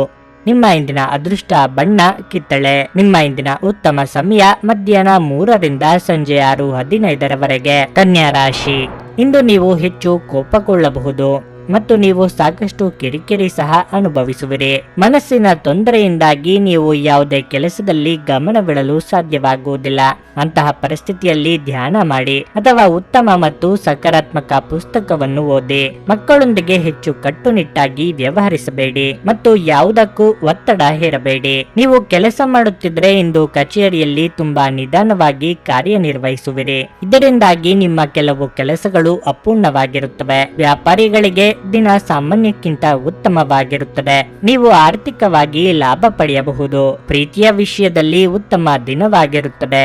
ನಿಮ್ಮ ಇಂದಿನ ಅದೃಷ್ಟ ಬಣ್ಣ ಕಿತ್ತಳೆ. ನಿಮ್ಮ ಇಂದಿನ ಉತ್ತಮ ಸಮಯ ಮಧ್ಯಾಹ್ನ 3ರಿಂದ ಸಂಜೆ 6:15ರವರೆಗೆ. ಕನ್ಯಾ ರಾಶಿ. ಇಂದು ನೀವು ಹೆಚ್ಚು ಕೋಪಗೊಳ್ಳಬಹುದು ಮತ್ತು ನೀವು ಸಾಕಷ್ಟು ಕಿರಿಕಿರಿ ಸಹ ಅನುಭವಿಸುವಿರಿ. ಮನಸ್ಸಿನ ತೊಂದರೆಯಿಂದಾಗಿ ನೀವು ಯಾವುದೇ ಕೆಲಸದಲ್ಲಿ ಗಮನವಿಡಲು ಸಾಧ್ಯವಾಗುವುದಿಲ್ಲ. ಅಂತಹ ಪರಿಸ್ಥಿತಿಯಲ್ಲಿ ಧ್ಯಾನ ಮಾಡಿ ಅಥವಾ ಉತ್ತಮ ಮತ್ತು ಸಕಾರಾತ್ಮಕ ಪುಸ್ತಕವನ್ನು ಓದಿ. ಮಕ್ಕಳೊಂದಿಗೆ ಹೆಚ್ಚು ಕಟ್ಟುನಿಟ್ಟಾಗಿ ವ್ಯವಹರಿಸಬೇಡಿ ಮತ್ತು ಯಾವುದಕ್ಕೂ ಒತ್ತಡ ಹೇರಬೇಡಿ. ನೀವು ಕೆಲಸ ಮಾಡುತ್ತಿದ್ರೆ ಇಂದು ಕಚೇರಿಯಲ್ಲಿ ತುಂಬಾ ನಿಧಾನವಾಗಿ ಕಾರ್ಯನಿರ್ವಹಿಸುವಿರಿ. ಇದರಿಂದಾಗಿ ನಿಮ್ಮ ಕೆಲವು ಕೆಲಸಗಳು ಅಪೂರ್ಣವಾಗಿರುತ್ತವೆ. ವ್ಯಾಪಾರಿಗಳಿಗೆ ದಿನ ಸಾಮಾನ್ಯಕ್ಕಿಂತ ಉತ್ತಮವಾಗಿರುತ್ತದೆ. ನೀವು ಆರ್ಥಿಕವಾಗಿ ಲಾಭ ಪಡೆಯಬಹುದು. ಪ್ರೀತಿಯ ವಿಷಯದಲ್ಲಿ ಉತ್ತಮ ದಿನವಾಗಿರುತ್ತದೆ.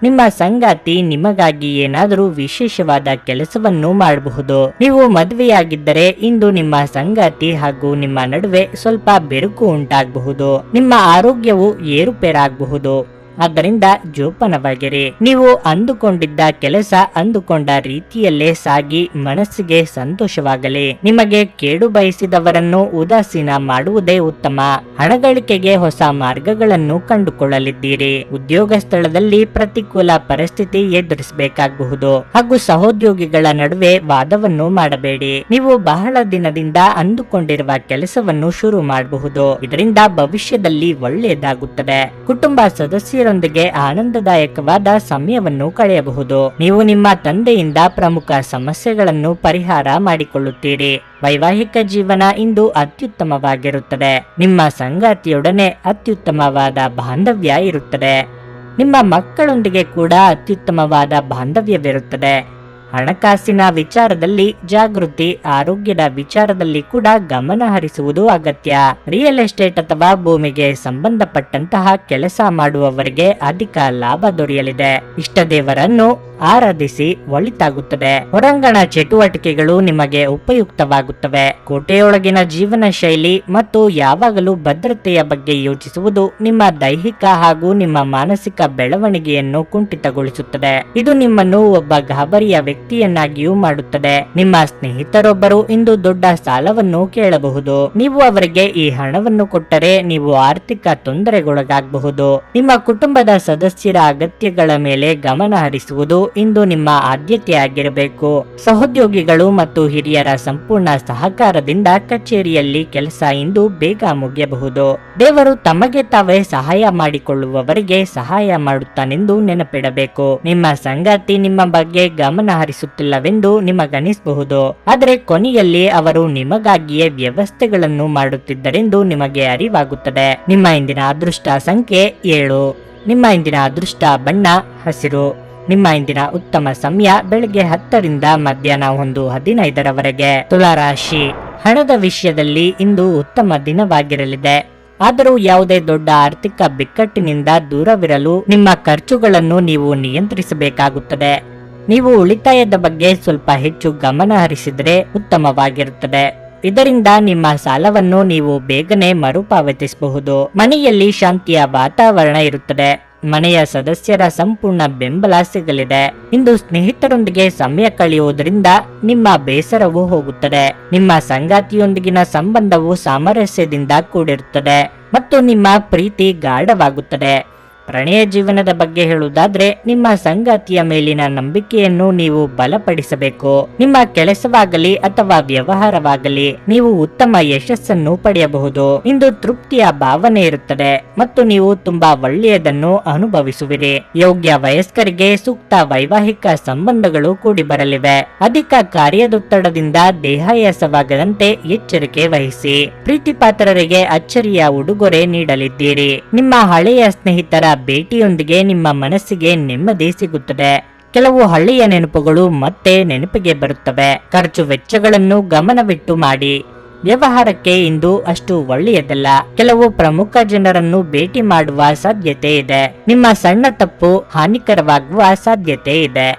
ನಿಮ್ಮ ಸಂಗಾತಿ ನಿಮಗಾಗಿ ಏನಾದರೂ ವಿಶೇಷವಾದ ಕೆಲಸವನ್ನು ಮಾಡಬಹುದು. ನೀವು ಮದುವೆಯಾಗಿದ್ದರೆ ಇಂದು ನಿಮ್ಮ ಸಂಗಾತಿ ಹಾಗೂ ನಿಮ್ಮ ನಡುವೆ ಸ್ವಲ್ಪ ಬೆರುಕು ಉಂಟಾಗಬಹುದು. ನಿಮ್ಮ ಆರೋಗ್ಯವು ಏರುಪೇರಾಗಬಹುದು. ಆದ್ದರಿಂದ ಜೋಪಾನವಾಗಿರಿ. ನೀವು ಅಂದುಕೊಂಡಿದ್ದ ಕೆಲಸ ಅಂದುಕೊಂಡ ರೀತಿಯಲ್ಲೇ ಸಾಗಿ ಮನಸ್ಸಿಗೆ ಸಂತೋಷವಾಗಲಿ. ನಿಮಗೆ ಕೇಡು ಬಯಸಿದವರನ್ನು ಉದಾಸೀನ ಮಾಡುವುದೇ ಉತ್ತಮ. ಹಣಗಳಿಕೆಗೆ ಹೊಸ ಮಾರ್ಗಗಳನ್ನು ಕಂಡುಕೊಳ್ಳಲಿದ್ದೀರಿ. ಉದ್ಯೋಗ ಸ್ಥಳದಲ್ಲಿ ಪ್ರತಿಕೂಲ ಪರಿಸ್ಥಿತಿ ಎದುರಿಸಬೇಕಾಗಬಹುದು ಹಾಗೂ ಸಹೋದ್ಯೋಗಿಗಳ ನಡುವೆ ವಾದವನ್ನು ಮಾಡಬೇಡಿ. ನೀವು ಬಹಳ ದಿನದಿಂದ ಅಂದುಕೊಂಡಿರುವ ಕೆಲಸವನ್ನು ಶುರು ಮಾಡಬಹುದು. ಇದರಿಂದ ಭವಿಷ್ಯದಲ್ಲಿ ಒಳ್ಳೆಯದಾಗುತ್ತದೆ. ಕುಟುಂಬ ಸದಸ್ಯರ ಸ್ನೇಹಿತರೊಂದಿಗೆ ಆನಂದದಾಯಕವಾದ ಸಮಯವನ್ನು ಕಳೆಯಬಹುದು. ನೀವು ನಿಮ್ಮ ತಂದೆಯಿಂದ ಪ್ರಮುಖ ಸಮಸ್ಯೆಗಳನ್ನು ಪರಿಹಾರ ಮಾಡಿಕೊಳ್ಳುತ್ತೀರಿ. ವೈವಾಹಿಕ ಜೀವನ ಇಂದು ಅತ್ಯುತ್ತಮವಾಗಿರುತ್ತದೆ. ನಿಮ್ಮ ಸಂಗಾತಿಯೊಡನೆ ಅತ್ಯುತ್ತಮವಾದ ಬಾಂಧವ್ಯ ಇರುತ್ತದೆ. ನಿಮ್ಮ ಮಕ್ಕಳೊಂದಿಗೆ ಕೂಡ ಅತ್ಯುತ್ತಮವಾದ ಬಾಂಧವ್ಯವಿರುತ್ತದೆ. ಹಣಕಾಸಿನ ವಿಚಾರದಲ್ಲಿ ಜಾಗೃತಿ, ಆರೋಗ್ಯದ ವಿಚಾರದಲ್ಲಿ ಕೂಡ ಗಮನ ಹರಿಸುವುದು ಅಗತ್ಯ. ರಿಯಲ್ ಎಸ್ಟೇಟ್ ಅಥವಾ ಭೂಮಿಗೆ ಸಂಬಂಧಪಟ್ಟಂತಹ ಕೆಲಸ ಮಾಡುವವರಿಗೆ ಅಧಿಕ ಲಾಭ ದೊರೆಯಲಿದೆ. ಇಷ್ಟ ದೇವರನ್ನು ಆರಾಧಿಸಿ ಒಳಿತಾಗುತ್ತದೆ. ಹೊರಾಂಗಣ ಚಟುವಟಿಕೆಗಳು ನಿಮಗೆ ಉಪಯುಕ್ತವಾಗುತ್ತವೆ. ಕೋಟೆಯೊಳಗಿನ ಜೀವನ ಶೈಲಿ ಮತ್ತು ಯಾವಾಗಲೂ ಭದ್ರತೆಯ ಬಗ್ಗೆ ಯೋಚಿಸುವುದು ನಿಮ್ಮ ದೈಹಿಕ ಹಾಗೂ ನಿಮ್ಮ ಮಾನಸಿಕ ಬೆಳವಣಿಗೆಯನ್ನು ಕುಂಠಿತಗೊಳಿಸುತ್ತದೆ. ಇದು ನಿಮ್ಮನ್ನು ಒಬ್ಬ ಗಾಬರಿಯ ವ್ಯಕ್ತಿಯನ್ನಾಗಿಯೂ ಮಾಡುತ್ತದೆ. ನಿಮ್ಮ ಸ್ನೇಹಿತರೊಬ್ಬರು ಇಂದು ದೊಡ್ಡ ಸಾಲವನ್ನು ಕೇಳಬಹುದು. ನೀವು ಅವರಿಗೆ ಈ ಹಣವನ್ನು ಕೊಟ್ಟರೆ ನೀವು ಆರ್ಥಿಕ ತೊಂದರೆಗೊಳಗಾಗಬಹುದು. ನಿಮ್ಮ ಕುಟುಂಬದ ಸದಸ್ಯರ ಅಗತ್ಯಗಳ ಮೇಲೆ ಗಮನ ಹರಿಸುವುದು ಇಂದು ನಿಮ್ಮ ಆದ್ಯತೆಯಾಗಿರಬೇಕು. ಸಹೋದ್ಯೋಗಿಗಳು ಮತ್ತು ಹಿರಿಯರ ಸಂಪೂರ್ಣ ಸಹಕಾರದಿಂದ ಕಚೇರಿಯಲ್ಲಿ ಕೆಲಸ ಇಂದು ಬೇಗ ಮುಗಿಯಬಹುದು. ದೇವರು ತಮಗೆ ತಾವೇ ಸಹಾಯ ಮಾಡಿಕೊಳ್ಳುವವರಿಗೆ ಸಹಾಯ ಮಾಡುತ್ತಾನೆಂದು ನೆನಪಿಡಬೇಕು. ನಿಮ್ಮ ಸಂಗಾತಿ ನಿಮ್ಮ ಬಗ್ಗೆ ಗಮನ ಹರಿಸುತ್ತಿಲ್ಲವೆಂದು ನಿಮಗನಿಸಬಹುದು, ಆದರೆ ಕೊನೆಯಲ್ಲಿ ಅವರು ನಿಮಗಾಗಿಯೇ ವ್ಯವಸ್ಥೆಗಳನ್ನು ಮಾಡುತ್ತಿದ್ದರೆಂದು ನಿಮಗೆ ಅರಿವಾಗುತ್ತದೆ. ನಿಮ್ಮ ಇಂದಿನ ಅದೃಷ್ಟ ಸಂಖ್ಯೆ 7. ನಿಮ್ಮ ಇಂದಿನ ಅದೃಷ್ಟ ಬಣ್ಣ ಹಸಿರು. ನಿಮ್ಮ ಇಂದಿನ ಉತ್ತಮ ಸಮಯ ಬೆಳಗ್ಗೆ 10 ರಿಂದ ಮಧ್ಯಾಹ್ನ 1:15 ತುಲಾರಾಶಿ. ಹಣದ ವಿಷಯದಲ್ಲಿ ಇಂದು ಉತ್ತಮ ದಿನವಾಗಿರಲಿದೆ. ಆದರೂ ಯಾವುದೇ ದೊಡ್ಡ ಆರ್ಥಿಕ ಬಿಕ್ಕಟ್ಟಿನಿಂದ ದೂರವಿರಲು ನಿಮ್ಮ ಖರ್ಚುಗಳನ್ನು ನೀವು ನಿಯಂತ್ರಿಸಬೇಕಾಗುತ್ತದೆ. ನೀವು ಉಳಿತಾಯದ ಬಗ್ಗೆ ಸ್ವಲ್ಪ ಹೆಚ್ಚು ಗಮನ ಹರಿಸಿದರೆ ಉತ್ತಮವಾಗಿರುತ್ತದೆ. ಇದರಿಂದ ನಿಮ್ಮ ಸಾಲವನ್ನು ನೀವು ಬೇಗನೆ ಮರುಪಾವತಿಸಬಹುದು. ಮನೆಯಲ್ಲಿ ಶಾಂತಿಯ ವಾತಾವರಣ ಇರುತ್ತದೆ. ಮನೆಯ ಸದಸ್ಯರ ಸಂಪೂರ್ಣ ಬೆಂಬಲ ಸಿಗಲಿದೆ. ಇಂದು ಸ್ನೇಹಿತರೊಂದಿಗೆ ಸಮಯ ಕಳೆಯುವುದರಿಂದ ನಿಮ್ಮ ಬೇಸರವು ಹೋಗುತ್ತದೆ. ನಿಮ್ಮ ಸಂಗಾತಿಯೊಂದಿಗಿನ ಸಂಬಂಧವು ಸಾಮರಸ್ಯದಿಂದ ಕೂಡಿರುತ್ತದೆ ಮತ್ತು ನಿಮ್ಮ ಪ್ರೀತಿ ಗಾಢವಾಗುತ್ತದೆ. ಪ್ರಣಯ ಜೀವನದ ಬಗ್ಗೆ ಹೇಳುವುದಾದ್ರೆ, ನಿಮ್ಮ ಸಂಗಾತಿಯ ಮೇಲಿನ ನಂಬಿಕೆಯನ್ನು ನೀವು ಬಲಪಡಿಸಬೇಕು. ನಿಮ್ಮ ಕೆಲಸವಾಗಲಿ ಅಥವಾ ವ್ಯವಹಾರವಾಗಲಿ ನೀವು ಉತ್ತಮ ಯಶಸ್ಸನ್ನು ಪಡೆಯಬಹುದು. ಇಂದು ತೃಪ್ತಿಯ ಭಾವನೆ ಇರುತ್ತದೆ ಮತ್ತು ನೀವು ತುಂಬಾ ಒಳ್ಳೆಯದನ್ನು ಅನುಭವಿಸುವಿರಿ. ಯೋಗ್ಯ ವಯಸ್ಕರಿಗೆ ಸೂಕ್ತ ವೈವಾಹಿಕ ಸಂಬಂಧಗಳು ಕೂಡಿ ಬರಲಿವೆ. ಅಧಿಕ ಕಾರ್ಯದೊತ್ತಡದಿಂದ ದೇಹಾಯಾಸವಾಗದಂತೆ ಎಚ್ಚರಿಕೆ ವಹಿಸಿ. ಪ್ರೀತಿ ಪಾತ್ರರಿಗೆ ಅಚ್ಚರಿಯ ಉಡುಗೊರೆ ನೀಡಲಿದ್ದೀರಿ. ನಿಮ್ಮ ಹಳೆಯ ಸ್ನೇಹಿತರ ಭೇಟಿಯೊಂದಿಗೆ ನಿಮ್ಮ ಮನಸ್ಸಿಗೆ ನೆಮ್ಮದಿ ಸಿಗುತ್ತದೆ. ಕೆಲವು ಹಳ್ಳಿಯ ನೆನಪುಗಳು ಮತ್ತೆ ನೆನಪಿಗೆ ಬರುತ್ತವೆ. ಖರ್ಚು ವೆಚ್ಚಗಳನ್ನು ಗಮನವಿಟ್ಟು ಮಾಡಿ. ವ್ಯವಹಾರಕ್ಕೆ ಇಂದು ಅಷ್ಟು ಒಳ್ಳೆಯದಲ್ಲ. ಕೆಲವು ಪ್ರಮುಖ ಜನರನ್ನು ಭೇಟಿ ಮಾಡುವ ಸಾಧ್ಯತೆ ಇದೆ. ನಿಮ್ಮ ಸಣ್ಣ ತಪ್ಪು ಹಾನಿಕರವಾಗುವ ಸಾಧ್ಯತೆ ಇದೆ.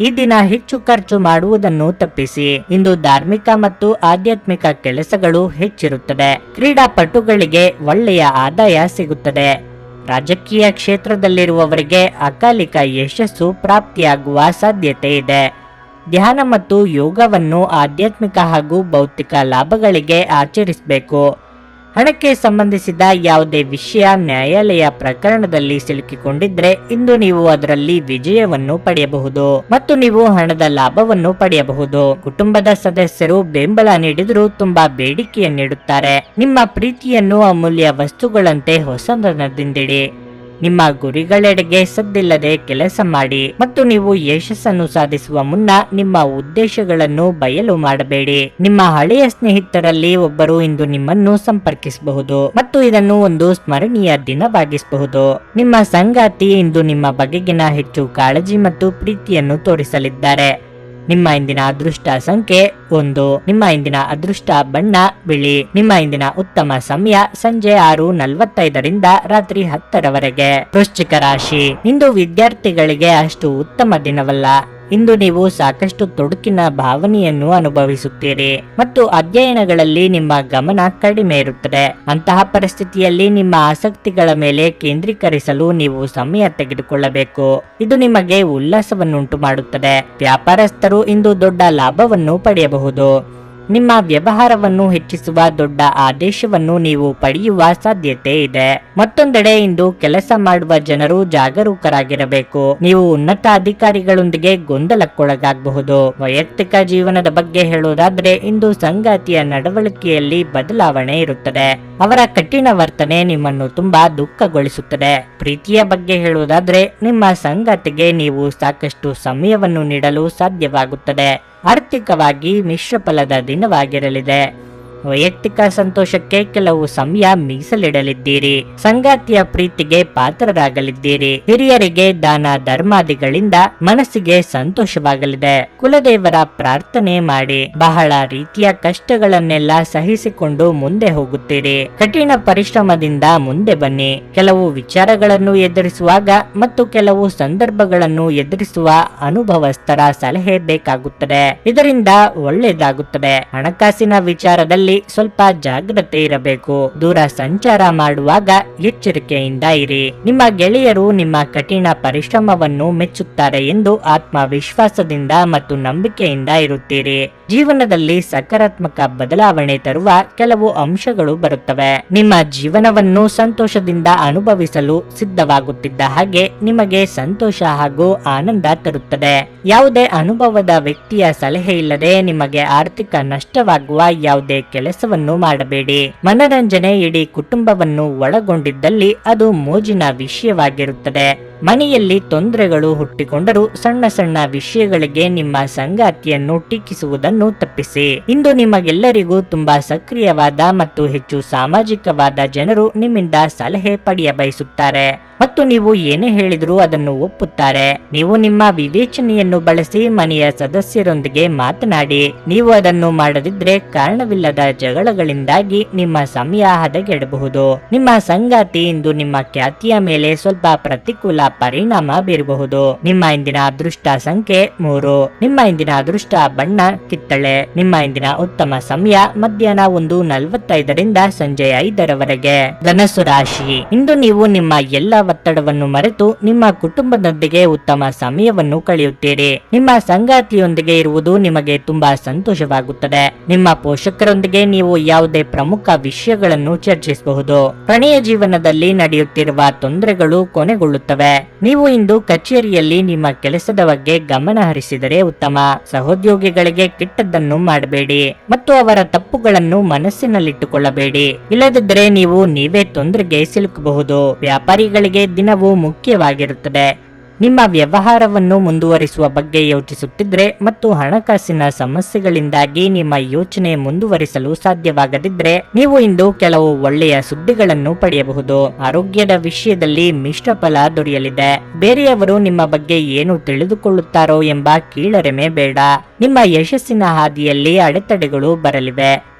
ಈ ದಿನ ಹೆಚ್ಚು ಖರ್ಚು ಮಾಡುವುದನ್ನು ತಪ್ಪಿಸಿ. ಇಂದು ಧಾರ್ಮಿಕ ಮತ್ತು ಆಧ್ಯಾತ್ಮಿಕ ಕೆಲಸಗಳು ಹೆಚ್ಚಿರುತ್ತದೆ. ಕ್ರೀಡಾಪಟುಗಳಿಗೆ ಒಳ್ಳೆಯ ಆದಾಯ ಸಿಗುತ್ತದೆ. ರಾಜಕೀಯ ಕ್ಷೇತ್ರದಲ್ಲಿರುವವರಿಗೆ ಅಕಾಲಿಕ ಯಶಸ್ಸು ಪ್ರಾಪ್ತಿಯಾಗುವ ಸಾಧ್ಯತೆ ಇದೆ. ಧ್ಯಾನ ಮತ್ತು ಯೋಗವನ್ನು ಆಧ್ಯಾತ್ಮಿಕ ಹಾಗೂ ಭೌತಿಕ ಲಾಭಗಳಿಗೆ ಆಚರಿಸಬೇಕು. ಹಣಕ್ಕೆ ಸಂಬಂಧಿಸಿದ ಯಾವುದೇ ವಿಷಯ ನ್ಯಾಯಾಲಯ ಪ್ರಕರಣದಲ್ಲಿ ಸಿಲುಕಿಕೊಂಡಿದ್ರೆ ಇಂದು ನೀವು ಅದರಲ್ಲಿ ವಿಜಯವನ್ನು ಪಡೆಯಬಹುದು ಮತ್ತು ನೀವು ಹಣದ ಲಾಭವನ್ನು ಪಡೆಯಬಹುದು. ಕುಟುಂಬದ ಸದಸ್ಯರು ಬೆಂಬಲ ನೀಡಿದರೂ ತುಂಬಾ ಬೇಡಿಕೆಯನ್ನಿಡುತ್ತಾರೆ. ನಿಮ್ಮ ಪ್ರೀತಿಯನ್ನು ಅಮೂಲ್ಯ ವಸ್ತುಗಳಂತೆ ಹೊಸದನದಿಂದಿಡಿ. ನಿಮ್ಮ ಗುರಿಗಳೆಡೆಗೆ ಸದ್ದಿಲ್ಲದೆ ಕೆಲಸ ಮಾಡಿ ಮತ್ತು ನೀವು ಯಶಸ್ಸನ್ನು ಸಾಧಿಸುವ ಮುನ್ನ ನಿಮ್ಮ ಉದ್ದೇಶಗಳನ್ನು ಬಯಲು ಮಾಡಬೇಡಿ. ನಿಮ್ಮ ಹಳೆಯ ಸ್ನೇಹಿತರಲ್ಲಿ ಒಬ್ಬರು ಇಂದು ನಿಮ್ಮನ್ನು ಸಂಪರ್ಕಿಸಬಹುದು ಮತ್ತು ಇದನ್ನು ಒಂದು ಸ್ಮರಣೀಯ ದಿನವಾಗಿಸಬಹುದು. ನಿಮ್ಮ ಸಂಗಾತಿ ಇಂದು ನಿಮ್ಮ ಬಗೆಗಿನ ಹೆಚ್ಚು ಕಾಳಜಿ ಮತ್ತು ಪ್ರೀತಿಯನ್ನು ತೋರಿಸಲಿದ್ದಾರೆ. ನಿಮ್ಮ ಇಂದಿನ ಅದೃಷ್ಟ ಸಂಖ್ಯೆ 1. ನಿಮ್ಮ ಇಂದಿನ ಅದೃಷ್ಟ ಬಣ್ಣ ಬಿಳಿ. ನಿಮ್ಮ ಇಂದಿನ ಉತ್ತಮ ಸಮಯ ಸಂಜೆ 6:45 ರಿಂದ ರಾತ್ರಿ 10 ವೃಶ್ಚಿಕ ರಾಶಿ. ಇಂದು ವಿದ್ಯಾರ್ಥಿಗಳಿಗೆ ಅಷ್ಟು ಉತ್ತಮ ದಿನವಲ್ಲ. ಇಂದು ನೀವು ಸಾಕಷ್ಟು ತೊಡಕಿನ ಭಾವನೆಯನ್ನು ಅನುಭವಿಸುತ್ತೀರಿ ಮತ್ತು ಅಧ್ಯಯನಗಳಲ್ಲಿ ನಿಮ್ಮ ಗಮನ ಕಡಿಮೆ ಇರುತ್ತದೆ. ಅಂತಹ ಪರಿಸ್ಥಿತಿಯಲ್ಲಿ ನಿಮ್ಮ ಆಸಕ್ತಿಗಳ ಮೇಲೆ ಕೇಂದ್ರೀಕರಿಸಲು ನೀವು ಸಮಯ ತೆಗೆದುಕೊಳ್ಳಬೇಕು. ಇದು ನಿಮಗೆ ಉಲ್ಲಾಸವನ್ನುಂಟು ಮಾಡುತ್ತದೆ. ವ್ಯಾಪಾರಸ್ಥರು ಇಂದು ದೊಡ್ಡ ಲಾಭವನ್ನು ಪಡೆಯಬಹುದು. ನಿಮ್ಮ ವ್ಯವಹಾರವನ್ನು ಹೆಚ್ಚಿಸುವ ದೊಡ್ಡ ಆದೇಶವನ್ನು ನೀವು ಪಡೆಯುವ ಸಾಧ್ಯತೆ ಇದೆ. ಮತ್ತೊಂದೆಡೆ ಇಂದು ಕೆಲಸ ಮಾಡುವ ಜನರು ಜಾಗರೂಕರಾಗಿರಬೇಕು. ನೀವು ಉನ್ನತ ಅಧಿಕಾರಿಗಳೊಂದಿಗೆ ಗೊಂದಲಕ್ಕೊಳಗಾಗಬಹುದು. ವೈಯಕ್ತಿಕ ಜೀವನದ ಬಗ್ಗೆ ಹೇಳುವುದಾದ್ರೆ ಇಂದು ಸಂಗಾತಿಯ ನಡವಳಿಕೆಯಲ್ಲಿ ಬದಲಾವಣೆ ಇರುತ್ತದೆ. ಅವರ ಕಠಿಣ ವರ್ತನೆ ನಿಮ್ಮನ್ನು ತುಂಬಾ ದುಃಖಗೊಳಿಸುತ್ತದೆ. ಪ್ರೀತಿಯ ಬಗ್ಗೆ ಹೇಳುವುದಾದ್ರೆ ನಿಮ್ಮ ಸಂಗಾತಿಗೆ ನೀವು ಸಾಕಷ್ಟು ಸಮಯವನ್ನು ನೀಡಲು ಸಾಧ್ಯವಾಗುತ್ತದೆ. ಆರ್ಥಿಕವಾಗಿ ಮಿಶ್ರ ಫಲದ ದಿನವಾಗಿರಲಿದೆ. ವೈಯಕ್ತಿಕ ಸಂತೋಷಕ್ಕೆ ಕೆಲವು ಸಮಯ ಮೀಸಲಿಡಲಿದ್ದೀರಿ. ಸಂಗಾತಿಯ ಪ್ರೀತಿಗೆ ಪಾತ್ರರಾಗಲಿದ್ದೀರಿ. ಹಿರಿಯರಿಗೆ ದಾನ ಧರ್ಮಾದಿಗಳಿಂದ ಮನಸ್ಸಿಗೆ ಸಂತೋಷವಾಗಲಿದೆ. ಕುಲದೇವರ ಪ್ರಾರ್ಥನೆ ಮಾಡಿ. ಬಹಳ ರೀತಿಯ ಕಷ್ಟಗಳನ್ನೆಲ್ಲ ಸಹಿಸಿಕೊಂಡು ಮುಂದೆ ಹೋಗುತ್ತೀರಿ. ಕಠಿಣ ಪರಿಶ್ರಮದಿಂದ ಮುಂದೆ ಬನ್ನಿ. ಕೆಲವು ವಿಚಾರಗಳನ್ನು ಎದುರಿಸುವಾಗ ಮತ್ತು ಕೆಲವು ಸಂದರ್ಭಗಳನ್ನು ಎದುರಿಸುವ ಅನುಭವಸ್ಥರ ಸಲಹೆ ಬೇಕಾಗುತ್ತದೆ. ಇದರಿಂದ ಒಳ್ಳೆಯದಾಗುತ್ತದೆ. ಹಣಕಾಸಿನ ವಿಚಾರದಲ್ಲಿ ಸ್ವಲ್ಪ ಜಾಗ್ರತೆ ಇರಬೇಕು. ದೂರ ಸಂಚಾರ ಮಾಡುವಾಗ ಎಚ್ಚರಿಕೆಯಿಂದ ಇರಿ. ನಿಮ್ಮ ಗೆಳೆಯರು ನಿಮ್ಮ ಕಠಿಣ ಪರಿಶ್ರಮವನ್ನು ಮೆಚ್ಚುತ್ತಾರೆ ಎಂದು ಆತ್ಮವಿಶ್ವಾಸದಿಂದ ಮತ್ತು ನಂಬಿಕೆಯಿಂದ ಇರುತ್ತೀರಿ. ಜೀವನದಲ್ಲಿ ಸಕಾರಾತ್ಮಕ ಬದಲಾವಣೆ ತರುವ ಕೆಲವು ಅಂಶಗಳು ಬರುತ್ತವೆ. ನಿಮ್ಮ ಜೀವನವನ್ನು ಸಂತೋಷದಿಂದ ಅನುಭವಿಸಲು ಸಿದ್ಧವಾಗುತ್ತಿದ್ದ ಹಾಗೆ ನಿಮಗೆ ಸಂತೋಷ ಹಾಗೂ ಆನಂದ ತರುತ್ತದೆ. ಯಾವುದೇ ಅನುಭವದ ವ್ಯಕ್ತಿಯ ಸಲಹೆ ಇಲ್ಲದೆ ನಿಮಗೆ ಆರ್ಥಿಕ ನಷ್ಟವಾಗುವ ಯಾವುದೇ ಕೆಲಸವನ್ನು ಮಾಡಬೇಡಿ. ಮನರಂಜನೆ ಇಡೀ ಕುಟುಂಬವನ್ನು ಒಳಗೊಂಡಿದ್ದಲ್ಲಿ ಅದು ಮೋಜಿನ ವಿಷಯವಾಗಿರುತ್ತದೆ. ಮನೆಯಲ್ಲಿ ತೊಂದರೆಗಳು ಹುಟ್ಟಿಕೊಂಡರೂ ಸಣ್ಣ ಸಣ್ಣ ವಿಷಯಗಳಿಗೆ ನಿಮ್ಮ ಸಂಗಾತಿಯನ್ನು ಟೀಕಿಸುವುದನ್ನು ತಪ್ಪಿಸಿ. ಇಂದು ನಿಮಗೆಲ್ಲರಿಗೂ ತುಂಬಾ ಸಕ್ರಿಯವಾದ ಮತ್ತು ಹೆಚ್ಚು ಸಾಮಾಜಿಕವಾದ ಜನರು ನಿಮ್ಮಿಂದ ಸಲಹೆ ಪಡೆಯ ಬಯಸುತ್ತಾರೆ ಮತ್ತು ನೀವು ಏನೇ ಹೇಳಿದರೂ ಅದನ್ನು ಒಪ್ಪುತ್ತಾರೆ. ನೀವು ನಿಮ್ಮ ವಿವೇಚನೆಯನ್ನು ಬಳಸಿ ಮನೆಯ ಸದಸ್ಯರೊಂದಿಗೆ ಮಾತನಾಡಿ. ನೀವು ಅದನ್ನು ಮಾಡದಿದ್ರೆ ಕಾರಣವಿಲ್ಲದ ಜಗಳಗಳಿಂದಾಗಿ ನಿಮ್ಮ ಸಮಯ ಹದಗೆಡಬಹುದು. ನಿಮ್ಮ ಸಂಗಾತಿ ಇಂದು ನಿಮ್ಮ ಖ್ಯಾತಿಯ ಮೇಲೆ ಸ್ವಲ್ಪ ಪ್ರತಿಕೂಲ ಪರಿಣಾಮ ಬೀರಬಹುದು. ನಿಮ್ಮ ಇಂದಿನ ಅದೃಷ್ಟ ಸಂಖ್ಯೆ 3. ನಿಮ್ಮ ಇಂದಿನ ಅದೃಷ್ಟ ಬಣ್ಣ ಕಿತ್ತಳೆ. ನಿಮ್ಮ ಇಂದಿನ ಉತ್ತಮ ಸಮಯ ಮಧ್ಯಾಹ್ನ 1:45 ಸಂಜೆ 5 ಧನಸ್ಸು ರಾಶಿ. ಇಂದು ನೀವು ನಿಮ್ಮ ಎಲ್ಲ ಒತ್ತಡವನ್ನು ಮರೆತು ನಿಮ್ಮ ಕುಟುಂಬದೊಂದಿಗೆ ಉತ್ತಮ ಸಮಯವನ್ನು ಕಳೆಯುತ್ತೀರಿ. ನಿಮ್ಮ ಸಂಗಾತಿಯೊಂದಿಗೆ ಇರುವುದು ನಿಮಗೆ ತುಂಬಾ ಸಂತೋಷವಾಗುತ್ತದೆ. ನಿಮ್ಮ ಪೋಷಕರೊಂದಿಗೆ ನೀವು ಯಾವುದೇ ಪ್ರಮುಖ ವಿಷಯಗಳನ್ನು ಚರ್ಚಿಸಬಹುದು. ಪ್ರಣಯ ಜೀವನದಲ್ಲಿ ನಡೆಯುತ್ತಿರುವ ತೊಂದರೆಗಳು ಕೊನೆಗೊಳ್ಳುತ್ತವೆ. ನೀವು ಇಂದು ಕಚೇರಿಯಲ್ಲಿ ನಿಮ್ಮ ಕೆಲಸದ ಬಗ್ಗೆ ಗಮನ ಹರಿಸಿದರೆ ಉತ್ತಮ. ಸಹೋದ್ಯೋಗಿಗಳಿಗೆ ಕೆಟ್ಟದ್ದನ್ನು ಮಾಡಬೇಡಿ ಮತ್ತು ಅವರ ತಪ್ಪುಗಳನ್ನು ಮನಸ್ಸಿನಲ್ಲಿಟ್ಟುಕೊಳ್ಳಬೇಡಿ. ಇಲ್ಲದಿದ್ದರೆ ನೀವೇ ತೊಂದರೆಗೆ ಸಿಲುಕಬಹುದು. ವ್ಯಾಪಾರಿಗಳಿಗೆ ದಿನವೂ ಮುಖ್ಯವಾಗಿರುತ್ತದೆ. ನಿಮ್ಮ ವ್ಯವಹಾರವನ್ನು ಮುಂದುವರಿಸುವ ಬಗ್ಗೆ ಯೋಚಿಸುತ್ತಿದ್ರೆ ಮತ್ತು ಹಣಕಾಸಿನ ಸಮಸ್ಯೆಗಳಿಂದಾಗಿ ನಿಮ್ಮ ಯೋಚನೆ ಮುಂದುವರಿಸಲು ಸಾಧ್ಯವಾಗದಿದ್ರೆ ನೀವು ಇಂದು ಕೆಲವು ಒಳ್ಳೆಯ ಸುದ್ದಿಗಳನ್ನು ಪಡೆಯಬಹುದು. ಆರೋಗ್ಯದ ವಿಷಯದಲ್ಲಿ ಮಿಶ್ರ ಫಲ ದೊರೆಯಲಿದೆ. ಬೇರೆಯವರು ನಿಮ್ಮ ಬಗ್ಗೆ ಏನು ತಿಳಿದುಕೊಳ್ಳುತ್ತಾರೋ ಎಂಬ ಕೀಳರಿಮೆ ಬೇಡ. ನಿಮ್ಮ ಯಶಸ್ಸಿನ ಹಾದಿಯಲ್ಲಿ ಅಡೆತಡೆಗಳು ಬರಲಿವೆ.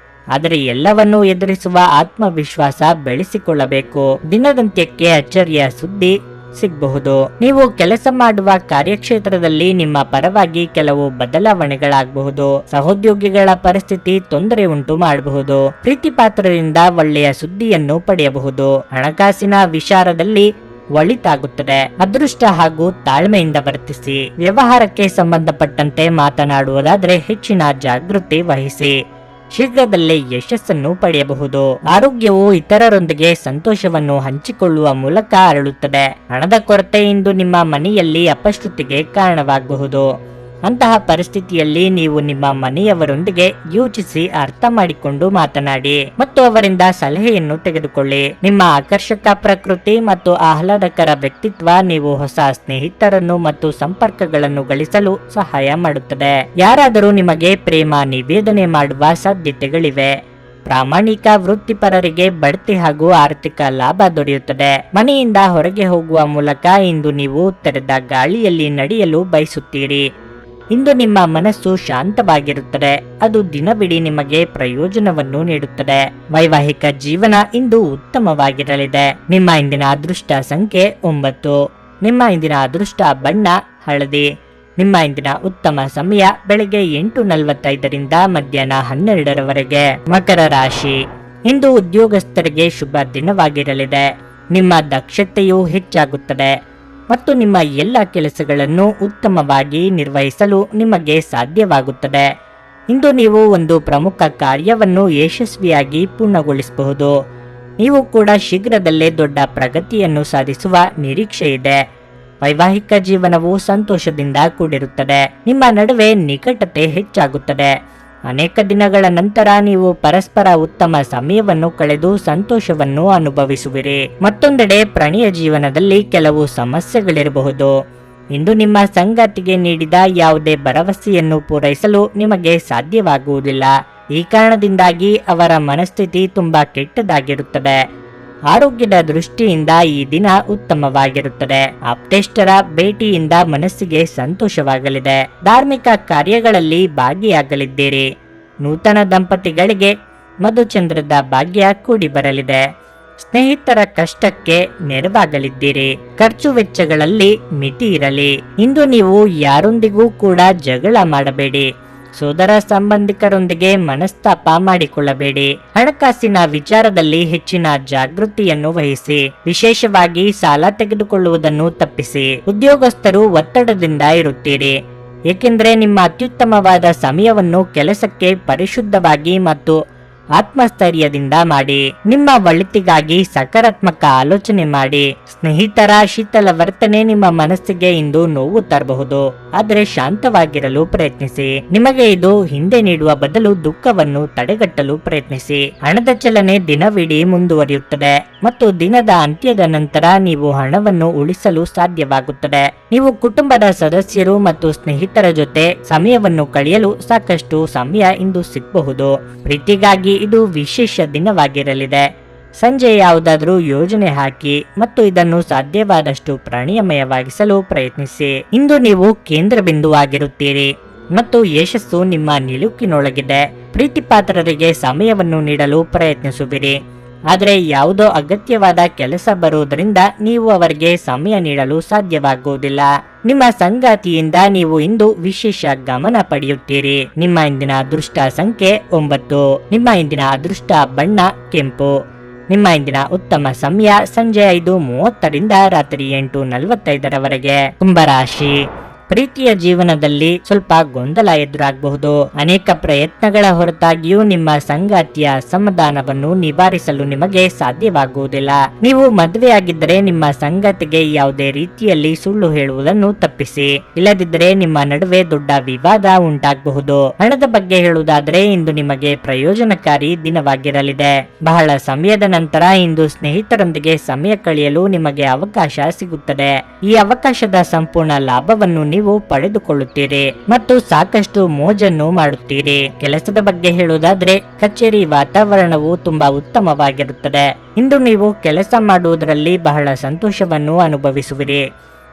ಆದರೆ ಎಲ್ಲವನ್ನೂ ಎದುರಿಸುವ ಆತ್ಮವಿಶ್ವಾಸ ಬೆಳೆಸಿಕೊಳ್ಳಬೇಕು. ದಿನದಂತ್ಯಕ್ಕೆ ಅಚ್ಚರಿಯ ಸುದ್ದಿ ಸಿಗಬಹುದು. ನೀವು ಕೆಲಸ ಮಾಡುವ ಕಾರ್ಯಕ್ಷೇತ್ರದಲ್ಲಿ ನಿಮ್ಮ ಪರವಾಗಿ ಕೆಲವು ಬದಲಾವಣೆಗಳಾಗಬಹುದು. ಸಹೋದ್ಯೋಗಿಗಳ ಪರಿಸ್ಥಿತಿ ತೊಂದರೆ ಉಂಟು ಮಾಡಬಹುದು. ಪ್ರೀತಿ ಪಾತ್ರರಿಂದ ಒಳ್ಳೆಯ ಸುದ್ದಿಯನ್ನು ಪಡೆಯಬಹುದು. ಹಣಕಾಸಿನ ವಿಚಾರದಲ್ಲಿ ಒಳಿತಾಗುತ್ತದೆ. ಅದೃಷ್ಟ ಹಾಗೂ ತಾಳ್ಮೆಯಿಂದ ವರ್ತಿಸಿ. ವ್ಯವಹಾರಕ್ಕೆ ಸಂಬಂಧಪಟ್ಟಂತೆ ಮಾತನಾಡುವುದಾದರೆ ಹೆಚ್ಚಿನ ಜಾಗೃತಿ ವಹಿಸಿ. ಶೀಘ್ರದಲ್ಲೇ ಯಶಸ್ಸನ್ನು ಪಡೆಯಬಹುದು. ಆರೋಗ್ಯವು ಇತರರೊಂದಿಗೆ ಸಂತೋಷವನ್ನು ಹಂಚಿಕೊಳ್ಳುವ ಮೂಲಕ ಅರಳುತ್ತದೆ. ಹಣದ ಕೊರತೆ ಇಂದು ನಿಮ್ಮ ಮನೆಯಲ್ಲಿ ಅಪಶ್ರುತಿಗೆ ಕಾರಣವಾಗಬಹುದು. ಅಂತಹ ಪರಿಸ್ಥಿತಿಯಲ್ಲಿ ನೀವು ನಿಮ್ಮ ಮನೆಯವರೊಂದಿಗೆ ಯೋಚಿಸಿ ಅರ್ಥ ಮಾಡಿಕೊಂಡು ಮಾತನಾಡಿ ಮತ್ತು ಅವರಿಂದ ಸಲಹೆಯನ್ನು ತೆಗೆದುಕೊಳ್ಳಿ. ನಿಮ್ಮ ಆಕರ್ಷಕ ಪ್ರಕೃತಿ ಮತ್ತು ಆಹ್ಲಾದಕರ ವ್ಯಕ್ತಿತ್ವ ನೀವು ಹೊಸ ಸ್ನೇಹಿತರನ್ನು ಮತ್ತು ಸಂಪರ್ಕಗಳನ್ನು ಗಳಿಸಲು ಸಹಾಯ ಮಾಡುತ್ತದೆ. ಯಾರಾದರೂ ನಿಮಗೆ ಪ್ರೇಮ ನಿವೇದನೆ ಮಾಡುವ ಸಾಧ್ಯತೆಗಳಿವೆ. ಪ್ರಾಮಾಣಿಕ ವೃತ್ತಿಪರರಿಗೆ ಬಡ್ತಿ ಹಾಗೂ ಆರ್ಥಿಕ ಲಾಭ ದೊರೆಯುತ್ತದೆ. ಮನೆಯಿಂದ ಹೊರಗೆ ಹೋಗುವ ಮೂಲಕ ಇಂದು ನೀವು ತೆರೆದ ಗಾಳಿಯಲ್ಲಿ ನಡೆಯಲು ಬಯಸುತ್ತೀರಿ. ಇಂದು ನಿಮ್ಮ ಮನಸ್ಸು ಶಾಂತವಾಗಿರುತ್ತದೆ. ಅದು ದಿನವಿಡೀ ನಿಮಗೆ ಪ್ರಯೋಜನವನ್ನು ನೀಡುತ್ತದೆ. ವೈವಾಹಿಕ ಜೀವನ ಇಂದು ಉತ್ತಮವಾಗಿರಲಿದೆ. ನಿಮ್ಮ ಇಂದಿನ ಅದೃಷ್ಟ ಸಂಖ್ಯೆ 9. ನಿಮ್ಮ ಇಂದಿನ ಅದೃಷ್ಟ ಬಣ್ಣ ಹಳದಿ. ನಿಮ್ಮ ಇಂದಿನ ಉತ್ತಮ ಸಮಯ ಬೆಳಗ್ಗೆ 8:45 ಮಧ್ಯಾಹ್ನ 12 ಮಕರ ರಾಶಿ. ಇಂದು ಉದ್ಯೋಗಸ್ಥರಿಗೆ ಶುಭ ದಿನವಾಗಿರಲಿದೆ. ನಿಮ್ಮ ದಕ್ಷತೆಯು ಹೆಚ್ಚಾಗುತ್ತದೆ ಮತ್ತು ನಿಮ್ಮ ಎಲ್ಲ ಕೆಲಸಗಳನ್ನು ಉತ್ತಮವಾಗಿ ನಿರ್ವಹಿಸಲು ನಿಮಗೆ ಸಾಧ್ಯವಾಗುತ್ತದೆ. ಇಂದು ನೀವು ಒಂದು ಪ್ರಮುಖ ಕಾರ್ಯವನ್ನು ಯಶಸ್ವಿಯಾಗಿ ಪೂರ್ಣಗೊಳಿಸಬಹುದು. ನೀವು ಕೂಡ ಶೀಘ್ರದಲ್ಲೇ ದೊಡ್ಡ ಪ್ರಗತಿಯನ್ನು ಸಾಧಿಸುವ ನಿರೀಕ್ಷೆ ಇದೆ. ವೈವಾಹಿಕ ಜೀವನವು ಸಂತೋಷದಿಂದ ಕೂಡಿರುತ್ತದೆ. ನಿಮ್ಮ ನಡುವೆ ನಿಕಟತೆ ಹೆಚ್ಚಾಗುತ್ತದೆ. ಅನೇಕ ದಿನಗಳ ನಂತರ ನೀವು ಪರಸ್ಪರ ಉತ್ತಮ ಸಮಯವನ್ನು ಕಳೆದು ಸಂತೋಷವನ್ನು ಅನುಭವಿಸುವಿರಿ. ಮತ್ತೊಂದೆಡೆ ಪ್ರಣಯ ಜೀವನದಲ್ಲಿ ಕೆಲವು ಸಮಸ್ಯೆಗಳಿರಬಹುದು. ಇಂದು ನಿಮ್ಮ ಸಂಗಾತಿಗೆ ನೀಡಿದ ಯಾವುದೇ ಭರವಸೆಯನ್ನು ಪೂರೈಸಲು ನಿಮಗೆ ಸಾಧ್ಯವಾಗುವುದಿಲ್ಲ. ಈ ಕಾರಣದಿಂದಾಗಿ ಅವರ ಮನಸ್ಥಿತಿ ತುಂಬಾ ಕೆಟ್ಟದಾಗಿರುತ್ತದೆ. ಆರೋಗ್ಯದ ದೃಷ್ಟಿಯಿಂದ ಈ ದಿನ ಉತ್ತಮವಾಗಿರುತ್ತದೆ. ಆಪ್ತೇಷ್ಟರ ಭೇಟಿಯಿಂದ ಮನಸ್ಸಿಗೆ ಸಂತೋಷವಾಗಲಿದೆ. ಧಾರ್ಮಿಕ ಕಾರ್ಯಗಳಲ್ಲಿ ಭಾಗಿಯಾಗಲಿದ್ದೀರಿ. ನೂತನ ದಂಪತಿಗಳಿಗೆ ಮಧುಚಂದ್ರದ ಭಾಗ್ಯ ಕೂಡಿ ಬರಲಿದೆ. ಸ್ನೇಹಿತರ ಕಷ್ಟಕ್ಕೆ ನೆರವಾಗಲಿದ್ದೀರಿ. ಖರ್ಚು ವೆಚ್ಚಗಳಲ್ಲಿ ಮಿತಿ ಇರಲಿ. ಇಂದು ನೀವು ಯಾರೊಂದಿಗೂ ಕೂಡ ಜಗಳ ಮಾಡಬೇಡಿ. ಸೋದರ ಸಂಬಂಧಿಕರೊಂದಿಗೆ ಮನಸ್ತಾಪ ಮಾಡಿಕೊಳ್ಳಬೇಡಿ. ಹಣಕಾಸಿನ ವಿಚಾರದಲ್ಲಿ ಹೆಚ್ಚಿನ ಜಾಗೃತಿಯನ್ನು ವಹಿಸಿ. ವಿಶೇಷವಾಗಿ ಸಾಲ ತೆಗೆದುಕೊಳ್ಳುವುದನ್ನು ತಪ್ಪಿಸಿ. ಉದ್ಯೋಗಸ್ಥರು ಒತ್ತಡದಿಂದ ಇರುತ್ತೀರಿ, ಏಕೆಂದರೆ ನಿಮ್ಮ ಅತ್ಯುತ್ತಮವಾದ ಸಮಯವನ್ನು ಕೆಲಸಕ್ಕೆ ಪರಿಶುದ್ಧವಾಗಿ ಮತ್ತು ಆತ್ಮಸ್ಥೈರ್ಯದಿಂದ ಮಾಡಿ. ನಿಮ್ಮ ಒಳಿತಿಗಾಗಿ ಸಕಾರಾತ್ಮಕ ಆಲೋಚನೆ ಮಾಡಿ. ಸ್ನೇಹಿತರ ಶೀತಲ ವರ್ತನೆ ನಿಮ್ಮ ಮನಸ್ಸಿಗೆ ಇಂದು ನೋವು ತರಬಹುದು, ಆದರೆ ಶಾಂತವಾಗಿರಲು ಪ್ರಯತ್ನಿಸಿ. ನಿಮಗೆ ಇದು ಹಿಂದೆ ನೀಡುವ ಬದಲು ದುಃಖವನ್ನು ತಡೆಗಟ್ಟಲು ಪ್ರಯತ್ನಿಸಿ. ಹಣದ ಚಲನೆ ದಿನವಿಡೀ ಮುಂದುವರಿಯುತ್ತದೆ ಮತ್ತು ದಿನದ ಅಂತ್ಯದ ನಂತರ ನೀವು ಹಣವನ್ನು ಉಳಿಸಲು ಸಾಧ್ಯವಾಗುತ್ತದೆ. ನೀವು ಕುಟುಂಬದ ಸದಸ್ಯರು ಮತ್ತು ಸ್ನೇಹಿತರ ಜೊತೆ ಸಮಯವನ್ನು ಕಳೆಯಲು ಸಾಕಷ್ಟು ಸಮಯ ಇಂದು ಸಿಗಬಹುದು. ಪ್ರೀತಿಗಾಗಿ ಇದು ವಿಶೇಷ ದಿನವಾಗಿರಲಿದೆ. ಸಂಜೆ ಯಾವುದಾದ್ರೂ ಯೋಜನೆ ಹಾಕಿ ಮತ್ತು ಇದನ್ನು ಸಾಧ್ಯವಾದಷ್ಟು ಪ್ರಾಣಿಯಮಯವಾಗಿಸಲು ಪ್ರಯತ್ನಿಸಿ. ಇಂದು ನೀವು ಕೇಂದ್ರ ಬಿಂದುವಾಗಿರುತ್ತೀರಿ ಮತ್ತು ಯಶಸ್ಸು ನಿಮ್ಮ ನಿಲುಕಿನೊಳಗಿದೆ. ಪ್ರೀತಿಪಾತ್ರರಿಗೆ ಸಮಯವನ್ನು ನೀಡಲು ಪ್ರಯತ್ನಿಸುವಿರಿ, ಆದರೆ ಯಾವುದೋ ಅಗತ್ಯವಾದ ಕೆಲಸ ಬರುವುದರಿಂದ ನೀವು ಅವರಿಗೆ ಸಮಯ ನೀಡಲು ಸಾಧ್ಯವಾಗುವುದಿಲ್ಲ. ನಿಮ್ಮ ಸಂಗಾತಿಯಿಂದ ನೀವು ಇಂದು ವಿಶೇಷ ಗಮನ ಪಡೆಯುತ್ತೀರಿ. ನಿಮ್ಮ ಇಂದಿನ ಅದೃಷ್ಟ ಸಂಖ್ಯೆ 9. ನಿಮ್ಮ ಇಂದಿನ ಅದೃಷ್ಟ ಬಣ್ಣ ಕೆಂಪು. ನಿಮ್ಮ ಇಂದಿನ ಉತ್ತಮ ಸಮಯ ಸಂಜೆ 5:30ರಿಂದ ರಾತ್ರಿ 8:45ರವರೆಗೆ. ಕುಂಭರಾಶಿ. ಪ್ರೀತಿಯ ಜೀವನದಲ್ಲಿ ಸ್ವಲ್ಪ ಗೊಂದಲ ಎದುರಾಗಬಹುದು. ಅನೇಕ ಪ್ರಯತ್ನಗಳ ಹೊರತಾಗಿಯೂ ನಿಮ್ಮ ಸಂಗಾತಿಯ ಅಸಮಾಧಾನವನ್ನು ನಿವಾರಿಸಲು ನಿಮಗೆ ಸಾಧ್ಯವಾಗುವುದಿಲ್ಲ. ನೀವು ಮದುವೆಯಾಗಿದ್ದರೆ ನಿಮ್ಮ ಸಂಗಾತಿಗೆ ಯಾವುದೇ ರೀತಿಯಲ್ಲಿ ಸುಳ್ಳು ಹೇಳುವುದನ್ನು ತಪ್ಪಿಸಿ. ಇಲ್ಲದಿದ್ದರೆ ನಿಮ್ಮ ನಡುವೆ ದೊಡ್ಡ ವಿವಾದ ಉಂಟಾಗಬಹುದು. ಹಣದ ಬಗ್ಗೆ ಹೇಳುವುದಾದರೆ ಇಂದು ನಿಮಗೆ ಪ್ರಯೋಜನಕಾರಿ ದಿನವಾಗಿರಲಿದೆ. ಬಹಳ ಸಮಯದ ನಂತರ ಇಂದು ಸ್ನೇಹಿತರೊಂದಿಗೆ ಸಮಯ ಕಳೆಯಲು ನಿಮಗೆ ಅವಕಾಶ ಸಿಗುತ್ತದೆ. ಈ ಅವಕಾಶದ ಸಂಪೂರ್ಣ ಲಾಭವನ್ನು ನೀವು ಪಡೆದುಕೊಳ್ಳುತ್ತೀರಿ ಮತ್ತು ಸಾಕಷ್ಟು ಮೋಜನ್ನು ಮಾಡುತ್ತೀರಿ. ಕೆಲಸದ ಬಗ್ಗೆ ಹೇಳುವುದಾದ್ರೆ ಕಚೇರಿ ವಾತಾವರಣವು ತುಂಬಾ ಉತ್ತಮವಾಗಿರುತ್ತದೆ. ಇಂದು ನೀವು ಕೆಲಸ ಮಾಡುವುದರಲ್ಲಿ ಬಹಳ ಸಂತೋಷವನ್ನು ಅನುಭವಿಸುವಿರಿ.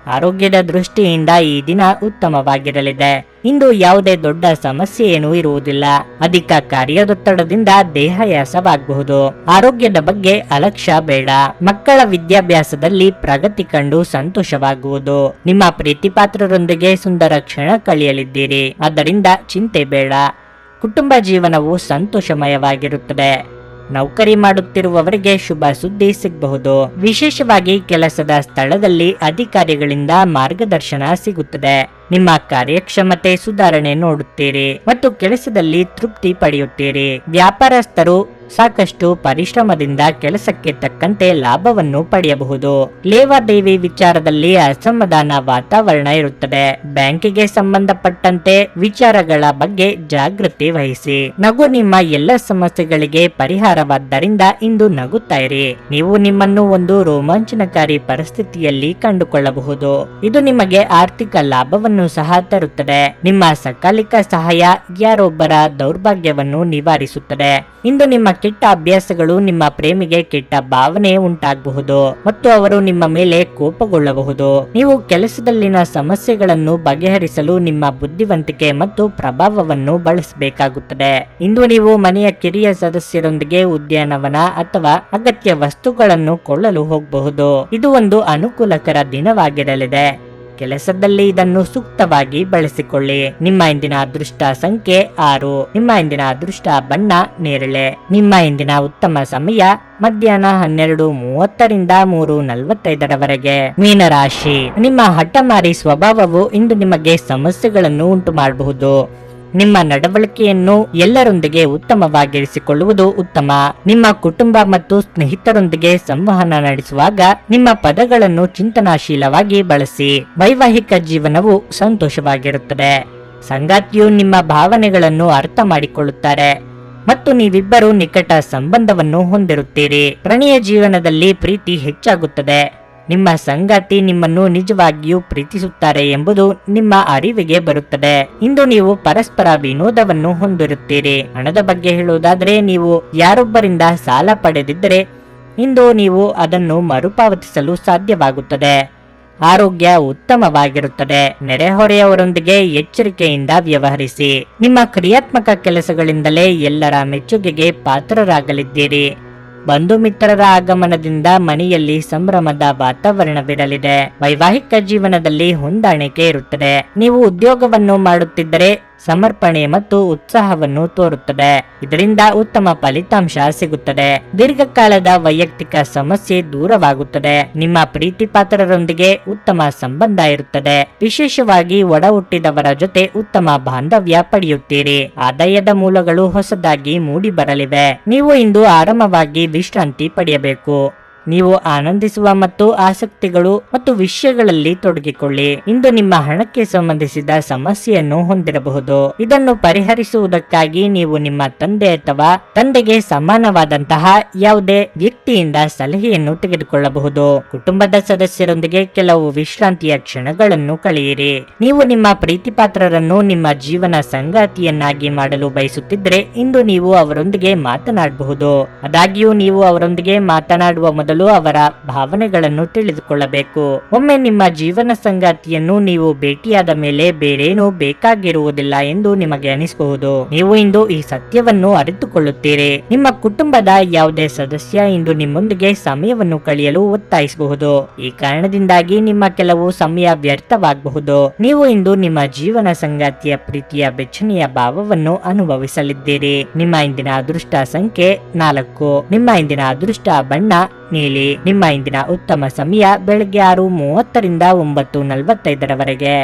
ಆರೋಗ್ಯದ ದೃಷ್ಟಿಯಿಂದ ಈ ದಿನ ಉತ್ತಮವಾಗಿರಲಿದೆ. ಇಂದು ಯಾವುದೇ ದೊಡ್ಡ ಸಮಸ್ಯೆ ಏನೂ ಇರುವುದಿಲ್ಲ. ಅಧಿಕ ಕಾರ್ಯದೊತ್ತಡದಿಂದ ದೇಹಾಯಾಸವಾಗಬಹುದು. ಆರೋಗ್ಯದ ಬಗ್ಗೆ ಅಲಕ್ಷ್ಯ ಬೇಡ. ಮಕ್ಕಳ ವಿದ್ಯಾಭ್ಯಾಸದಲ್ಲಿ ಪ್ರಗತಿ ಕಂಡು ಸಂತೋಷವಾಗುವುದು. ನಿಮ್ಮ ಪ್ರೀತಿಪಾತ್ರರೊಂದಿಗೆ ಸುಂದರ ಕ್ಷಣ ಕಳೆಯಲಿದ್ದೀರಿ, ಆದ್ದರಿಂದ ಚಿಂತೆ ಬೇಡ. ಕುಟುಂಬ ಜೀವನವು ಸಂತೋಷಮಯವಾಗಿರುತ್ತದೆ. ನೌಕರಿ ಮಾಡುತ್ತಿರುವವರಿಗೆ ಶುಭ ಸುದ್ದಿ ಸಿಗಬಹುದು. ವಿಶೇಷವಾಗಿ ಕೆಲಸದ ಸ್ಥಳದಲ್ಲಿ ಅಧಿಕಾರಿಗಳಿಂದ ಮಾರ್ಗದರ್ಶನ ಸಿಗುತ್ತದೆ. ನಿಮ್ಮ ಕಾರ್ಯಕ್ಷಮತೆ ಸುಧಾರಣೆ ನೋಡುತ್ತೀರಿ ಮತ್ತು ಕೆಲಸದಲ್ಲಿ ತೃಪ್ತಿ ಪಡೆಯುತ್ತೀರಿ. ವ್ಯಾಪಾರಸ್ಥರು ಸಾಕಷ್ಟು ಪರಿಶ್ರಮದಿಂದ ಕೆಲಸಕ್ಕೆ ತಕ್ಕಂತೆ ಲಾಭವನ್ನು ಪಡೆಯಬಹುದು. ಲೇವಾದೇವಿ ವಿಚಾರದಲ್ಲಿ ಅಸಮಾಧಾನ ವಾತಾವರಣ ಇರುತ್ತದೆ. ಬ್ಯಾಂಕಿಗೆ ಸಂಬಂಧಪಟ್ಟಂತೆ ವಿಚಾರಗಳ ಬಗ್ಗೆ ಜಾಗೃತಿ ವಹಿಸಿ. ನಗು ನಿಮ್ಮ ಎಲ್ಲ ಸಮಸ್ಯೆಗಳಿಗೆ ಪರಿಹಾರವಾದ್ದರಿಂದ ಇಂದು ನಗುತ್ತಾ ಇರಿ. ನೀವು ನಿಮ್ಮನ್ನು ಒಂದು ರೋಮಾಂಚನಕಾರಿ ಪರಿಸ್ಥಿತಿಯಲ್ಲಿ ಕಂಡುಕೊಳ್ಳಬಹುದು. ಇದು ನಿಮಗೆ ಆರ್ಥಿಕ ಲಾಭವನ್ನು ಸಹ ತರುತ್ತದೆ. ನಿಮ್ಮ ಸಕಾಲಿಕ ಸಹಾಯ ಯಾರೊಬ್ಬರ ದೌರ್ಭಾಗ್ಯವನ್ನು ನಿವಾರಿಸುತ್ತದೆ. ಇಂದು ನಿಮ್ಮ ಕೆಟ್ಟ ಅಭ್ಯಾಸಗಳು ನಿಮ್ಮ ಪ್ರೇಮಿಗೆ ಕೆಟ್ಟ ಭಾವನೆ ಉಂಟಾಗಬಹುದು ಮತ್ತು ಅವರು ನಿಮ್ಮ ಮೇಲೆ ಕೋಪಗೊಳ್ಳಬಹುದು. ನೀವು ಕೆಲಸದಲ್ಲಿನ ಸಮಸ್ಯೆಗಳನ್ನು ಬಗೆಹರಿಸಲು ನಿಮ್ಮ ಬುದ್ಧಿವಂತಿಕೆ ಮತ್ತು ಪ್ರಭಾವವನ್ನು ಬಳಸಬೇಕಾಗುತ್ತದೆ. ಇಂದು ನೀವು ಮನೆಯ ಕಿರಿಯ ಸದಸ್ಯರೊಂದಿಗೆ ಉದ್ಯಾನವನ ಅಥವಾ ಅಗತ್ಯ ವಸ್ತುಗಳನ್ನು ಕೊಳ್ಳಲು ಹೋಗಬಹುದು. ಇದು ಒಂದು ಅನುಕೂಲಕರ ದಿನವಾಗಿರಲಿದೆ. ಕೆಲಸದಲ್ಲಿ ಇದನ್ನು ಸೂಕ್ತವಾಗಿ ಬಳಸಿಕೊಳ್ಳಿ. ನಿಮ್ಮ ಇಂದಿನ ಅದೃಷ್ಟ ಸಂಖ್ಯೆ 6. ನಿಮ್ಮ ಇಂದಿನ ಅದೃಷ್ಟ ಬಣ್ಣ ನೇರಳೆ. ನಿಮ್ಮ ಇಂದಿನ ಉತ್ತಮ ಸಮಯ ಮಧ್ಯಾಹ್ನ 12:30ರಿಂದ 3:45ರವರೆಗೆ. ಮೀನರಾಶಿ. ನಿಮ್ಮ ಹಠಮಾರಿ ಸ್ವಭಾವವು ಇಂದು ನಿಮಗೆ ಸಮಸ್ಯೆಗಳನ್ನು ಉಂಟು ಮಾಡಬಹುದು. ನಿಮ್ಮ ನಡವಳಿಕೆಯನ್ನು ಎಲ್ಲರೊಂದಿಗೆ ಉತ್ತಮವಾಗಿರಿಸಿಕೊಳ್ಳುವುದು ಉತ್ತಮ. ನಿಮ್ಮ ಕುಟುಂಬ ಮತ್ತು ಸ್ನೇಹಿತರೊಂದಿಗೆ ಸಂವಹನ ನಡೆಸುವಾಗ ನಿಮ್ಮ ಪದಗಳನ್ನು ಚಿಂತನಾಶೀಲವಾಗಿ ಬಳಸಿ. ವೈವಾಹಿಕ ಜೀವನವು ಸಂತೋಷವಾಗಿರುತ್ತದೆ. ಸಂಗಾತಿಯು ನಿಮ್ಮ ಭಾವನೆಗಳನ್ನು ಅರ್ಥ ಮಾಡಿಕೊಳ್ಳುತ್ತಾರೆ ಮತ್ತು ನೀವಿಬ್ಬರು ನಿಕಟ ಸಂಬಂಧವನ್ನು ಹೊಂದಿರುತ್ತೀರಿ. ಪ್ರಣಯ ಜೀವನದಲ್ಲಿ ಪ್ರೀತಿ ಹೆಚ್ಚಾಗುತ್ತದೆ. ನಿಮ್ಮ ಸಂಗಾತಿ ನಿಮ್ಮನ್ನು ನಿಜವಾಗಿಯೂ ಪ್ರೀತಿಸುತ್ತಾರೆ ಎಂಬುದು ನಿಮ್ಮ ಅರಿವಿಗೆ ಬರುತ್ತದೆ. ಇಂದು ನೀವು ಪರಸ್ಪರ ವಿನೋದವನ್ನು ಹೊಂದಿರುತ್ತೀರಿ. ಹಣದ ಬಗ್ಗೆ ಹೇಳುವುದಾದರೆ, ನೀವು ಯಾರೊಬ್ಬರಿಂದ ಸಾಲ ಪಡೆದಿದ್ದರೆ ಇಂದು ನೀವು ಅದನ್ನು ಮರುಪಾವತಿಸಲು ಸಾಧ್ಯವಾಗುತ್ತದೆ. ಆರೋಗ್ಯ ಉತ್ತಮವಾಗಿರುತ್ತದೆ. ನೆರೆಹೊರೆಯವರೊಂದಿಗೆ ಎಚ್ಚರಿಕೆಯಿಂದ ವ್ಯವಹರಿಸಿ. ನಿಮ್ಮ ಕ್ರಿಯಾತ್ಮಕ ಕೆಲಸಗಳಿಂದಲೇ ಎಲ್ಲರ ಮೆಚ್ಚುಗೆಗೆ ಪಾತ್ರರಾಗಲಿದ್ದೀರಿ. ಬಂಧು ಮಿತ್ರರ ಆಗಮನದಿಂದ ಮನೆಯಲ್ಲಿ ಸಂಭ್ರಮದ ವಾತಾವರಣವಿರಲಿದೆ. ವೈವಾಹಿಕ ಜೀವನದಲ್ಲಿ ಹೊಂದಾಣಿಕೆ ಇರುತ್ತದೆ. ನೀವು ಉದ್ಯೋಗವನ್ನು ಮಾಡುತ್ತಿದ್ದರೆ ಸಮರ್ಪಣೆ ಮತ್ತು ಉತ್ಸಾಹವನ್ನು ತೋರುತ್ತದೆ. ಇದರಿಂದ ಉತ್ತಮ ಫಲಿತಾಂಶ ಸಿಗುತ್ತದೆ. ದೀರ್ಘಕಾಲದ ವೈಯಕ್ತಿಕ ಸಮಸ್ಯೆ ದೂರವಾಗುತ್ತದೆ. ನಿಮ್ಮ ಪ್ರೀತಿ ಪಾತ್ರರೊಂದಿಗೆ ಉತ್ತಮ ಸಂಬಂಧ ಇರುತ್ತದೆ. ವಿಶೇಷವಾಗಿ ಒಡ ಹುಟ್ಟಿದವರ ಜೊತೆ ಉತ್ತಮ ಬಾಂಧವ್ಯ ಪಡೆಯುತ್ತೀರಿ. ಆದಾಯದ ಮೂಲಗಳು ಹೊಸದಾಗಿ ಮೂಡಿ ಬರಲಿವೆ. ನೀವು ಇಂದು ಆರಾಮವಾಗಿ ವಿಶ್ರಾಂತಿ ಪಡೆಯಬೇಕು. ನೀವು ಆನಂದಿಸುವ ಮತ್ತು ಆಸಕ್ತಿಗಳು ಮತ್ತು ವಿಷಯಗಳಲ್ಲಿ ತೊಡಗಿಕೊಳ್ಳಿ. ಇಂದು ನಿಮ್ಮ ಹಣಕ್ಕೆ ಸಂಬಂಧಿಸಿದ ಸಮಸ್ಯೆಯನ್ನು ಹೊಂದಿರಬಹುದು. ಇದನ್ನು ಪರಿಹರಿಸುವುದಕ್ಕಾಗಿ ನೀವು ನಿಮ್ಮ ತಂದೆ ಅಥವಾ ತಂದೆಗೆ ಸಮಾನವಾದಂತಹ ಯಾವುದೇ ವ್ಯಕ್ತಿಯಿಂದ ಸಲಹೆಯನ್ನು ತೆಗೆದುಕೊಳ್ಳಬಹುದು. ಕುಟುಂಬದ ಸದಸ್ಯರೊಂದಿಗೆ ಕೆಲವು ವಿಶ್ರಾಂತಿಯ ಕ್ಷಣಗಳನ್ನು ಕಳೆಯಿರಿ. ನೀವು ನಿಮ್ಮ ಪ್ರೀತಿಪಾತ್ರರನ್ನು ನಿಮ್ಮ ಜೀವನ ಸಂಗಾತಿಯನ್ನಾಗಿ ಮಾಡಲು ಬಯಸುತ್ತಿದ್ದರೆ ಇಂದು ನೀವು ಅವರೊಂದಿಗೆ ಮಾತನಾಡಬಹುದು. ಆದಾಗ್ಯೂ ನೀವು ಅವರೊಂದಿಗೆ ಮಾತನಾಡುವ ಮೊದಲು ಅವರ ಭಾವನೆಗಳನ್ನು ತಿಳಿದುಕೊಳ್ಳಬೇಕು. ಒಮ್ಮೆ ನಿಮ್ಮ ಜೀವನ ಸಂಗಾತಿಯನ್ನು ನೀವು ಭೇಟಿಯಾದ ಮೇಲೆ ಬೇರೇನೂ ಬೇಕಾಗಿರುವುದಿಲ್ಲ ಎಂದು ನಿಮಗೆ ಅನಿಸಬಹುದು. ನೀವು ಇಂದು ಈ ಸತ್ಯವನ್ನು ಅರಿತುಕೊಳ್ಳುತ್ತೀರಿ. ನಿಮ್ಮ ಕುಟುಂಬದ ಯಾವುದೇ ಸದಸ್ಯ ಇಂದು ನಿಮ್ಮೊಂದಿಗೆ ಸಮಯವನ್ನು ಕಳೆಯಲು ಒತ್ತಾಯಿಸಬಹುದು. ಈ ಕಾರಣದಿಂದಾಗಿ ನಿಮ್ಮ ಕೆಲವು ಸಮಯ ವ್ಯರ್ಥವಾಗಬಹುದು. ನೀವು ಇಂದು ನಿಮ್ಮ ಜೀವನ ಸಂಗಾತಿಯ ಪ್ರೀತಿಯ ಬೆಚ್ಚನೆಯ ಭಾವವನ್ನು ಅನುಭವಿಸಲಿದ್ದೀರಿ. ನಿಮ್ಮ ಇಂದಿನ ಅದೃಷ್ಟ ಸಂಖ್ಯೆ 4. ನಿಮ್ಮ ಇಂದಿನ ಅದೃಷ್ಟ ಬಣ್ಣ ನೀಲಿ. ನಿಮ್ಮ ಇಂದಿನ ಉತ್ತಮ ಸಮಯ ಬೆಳಗ್ಗೆ 6:30 ರಿಂದ 9:45 ರವರೆಗೆ.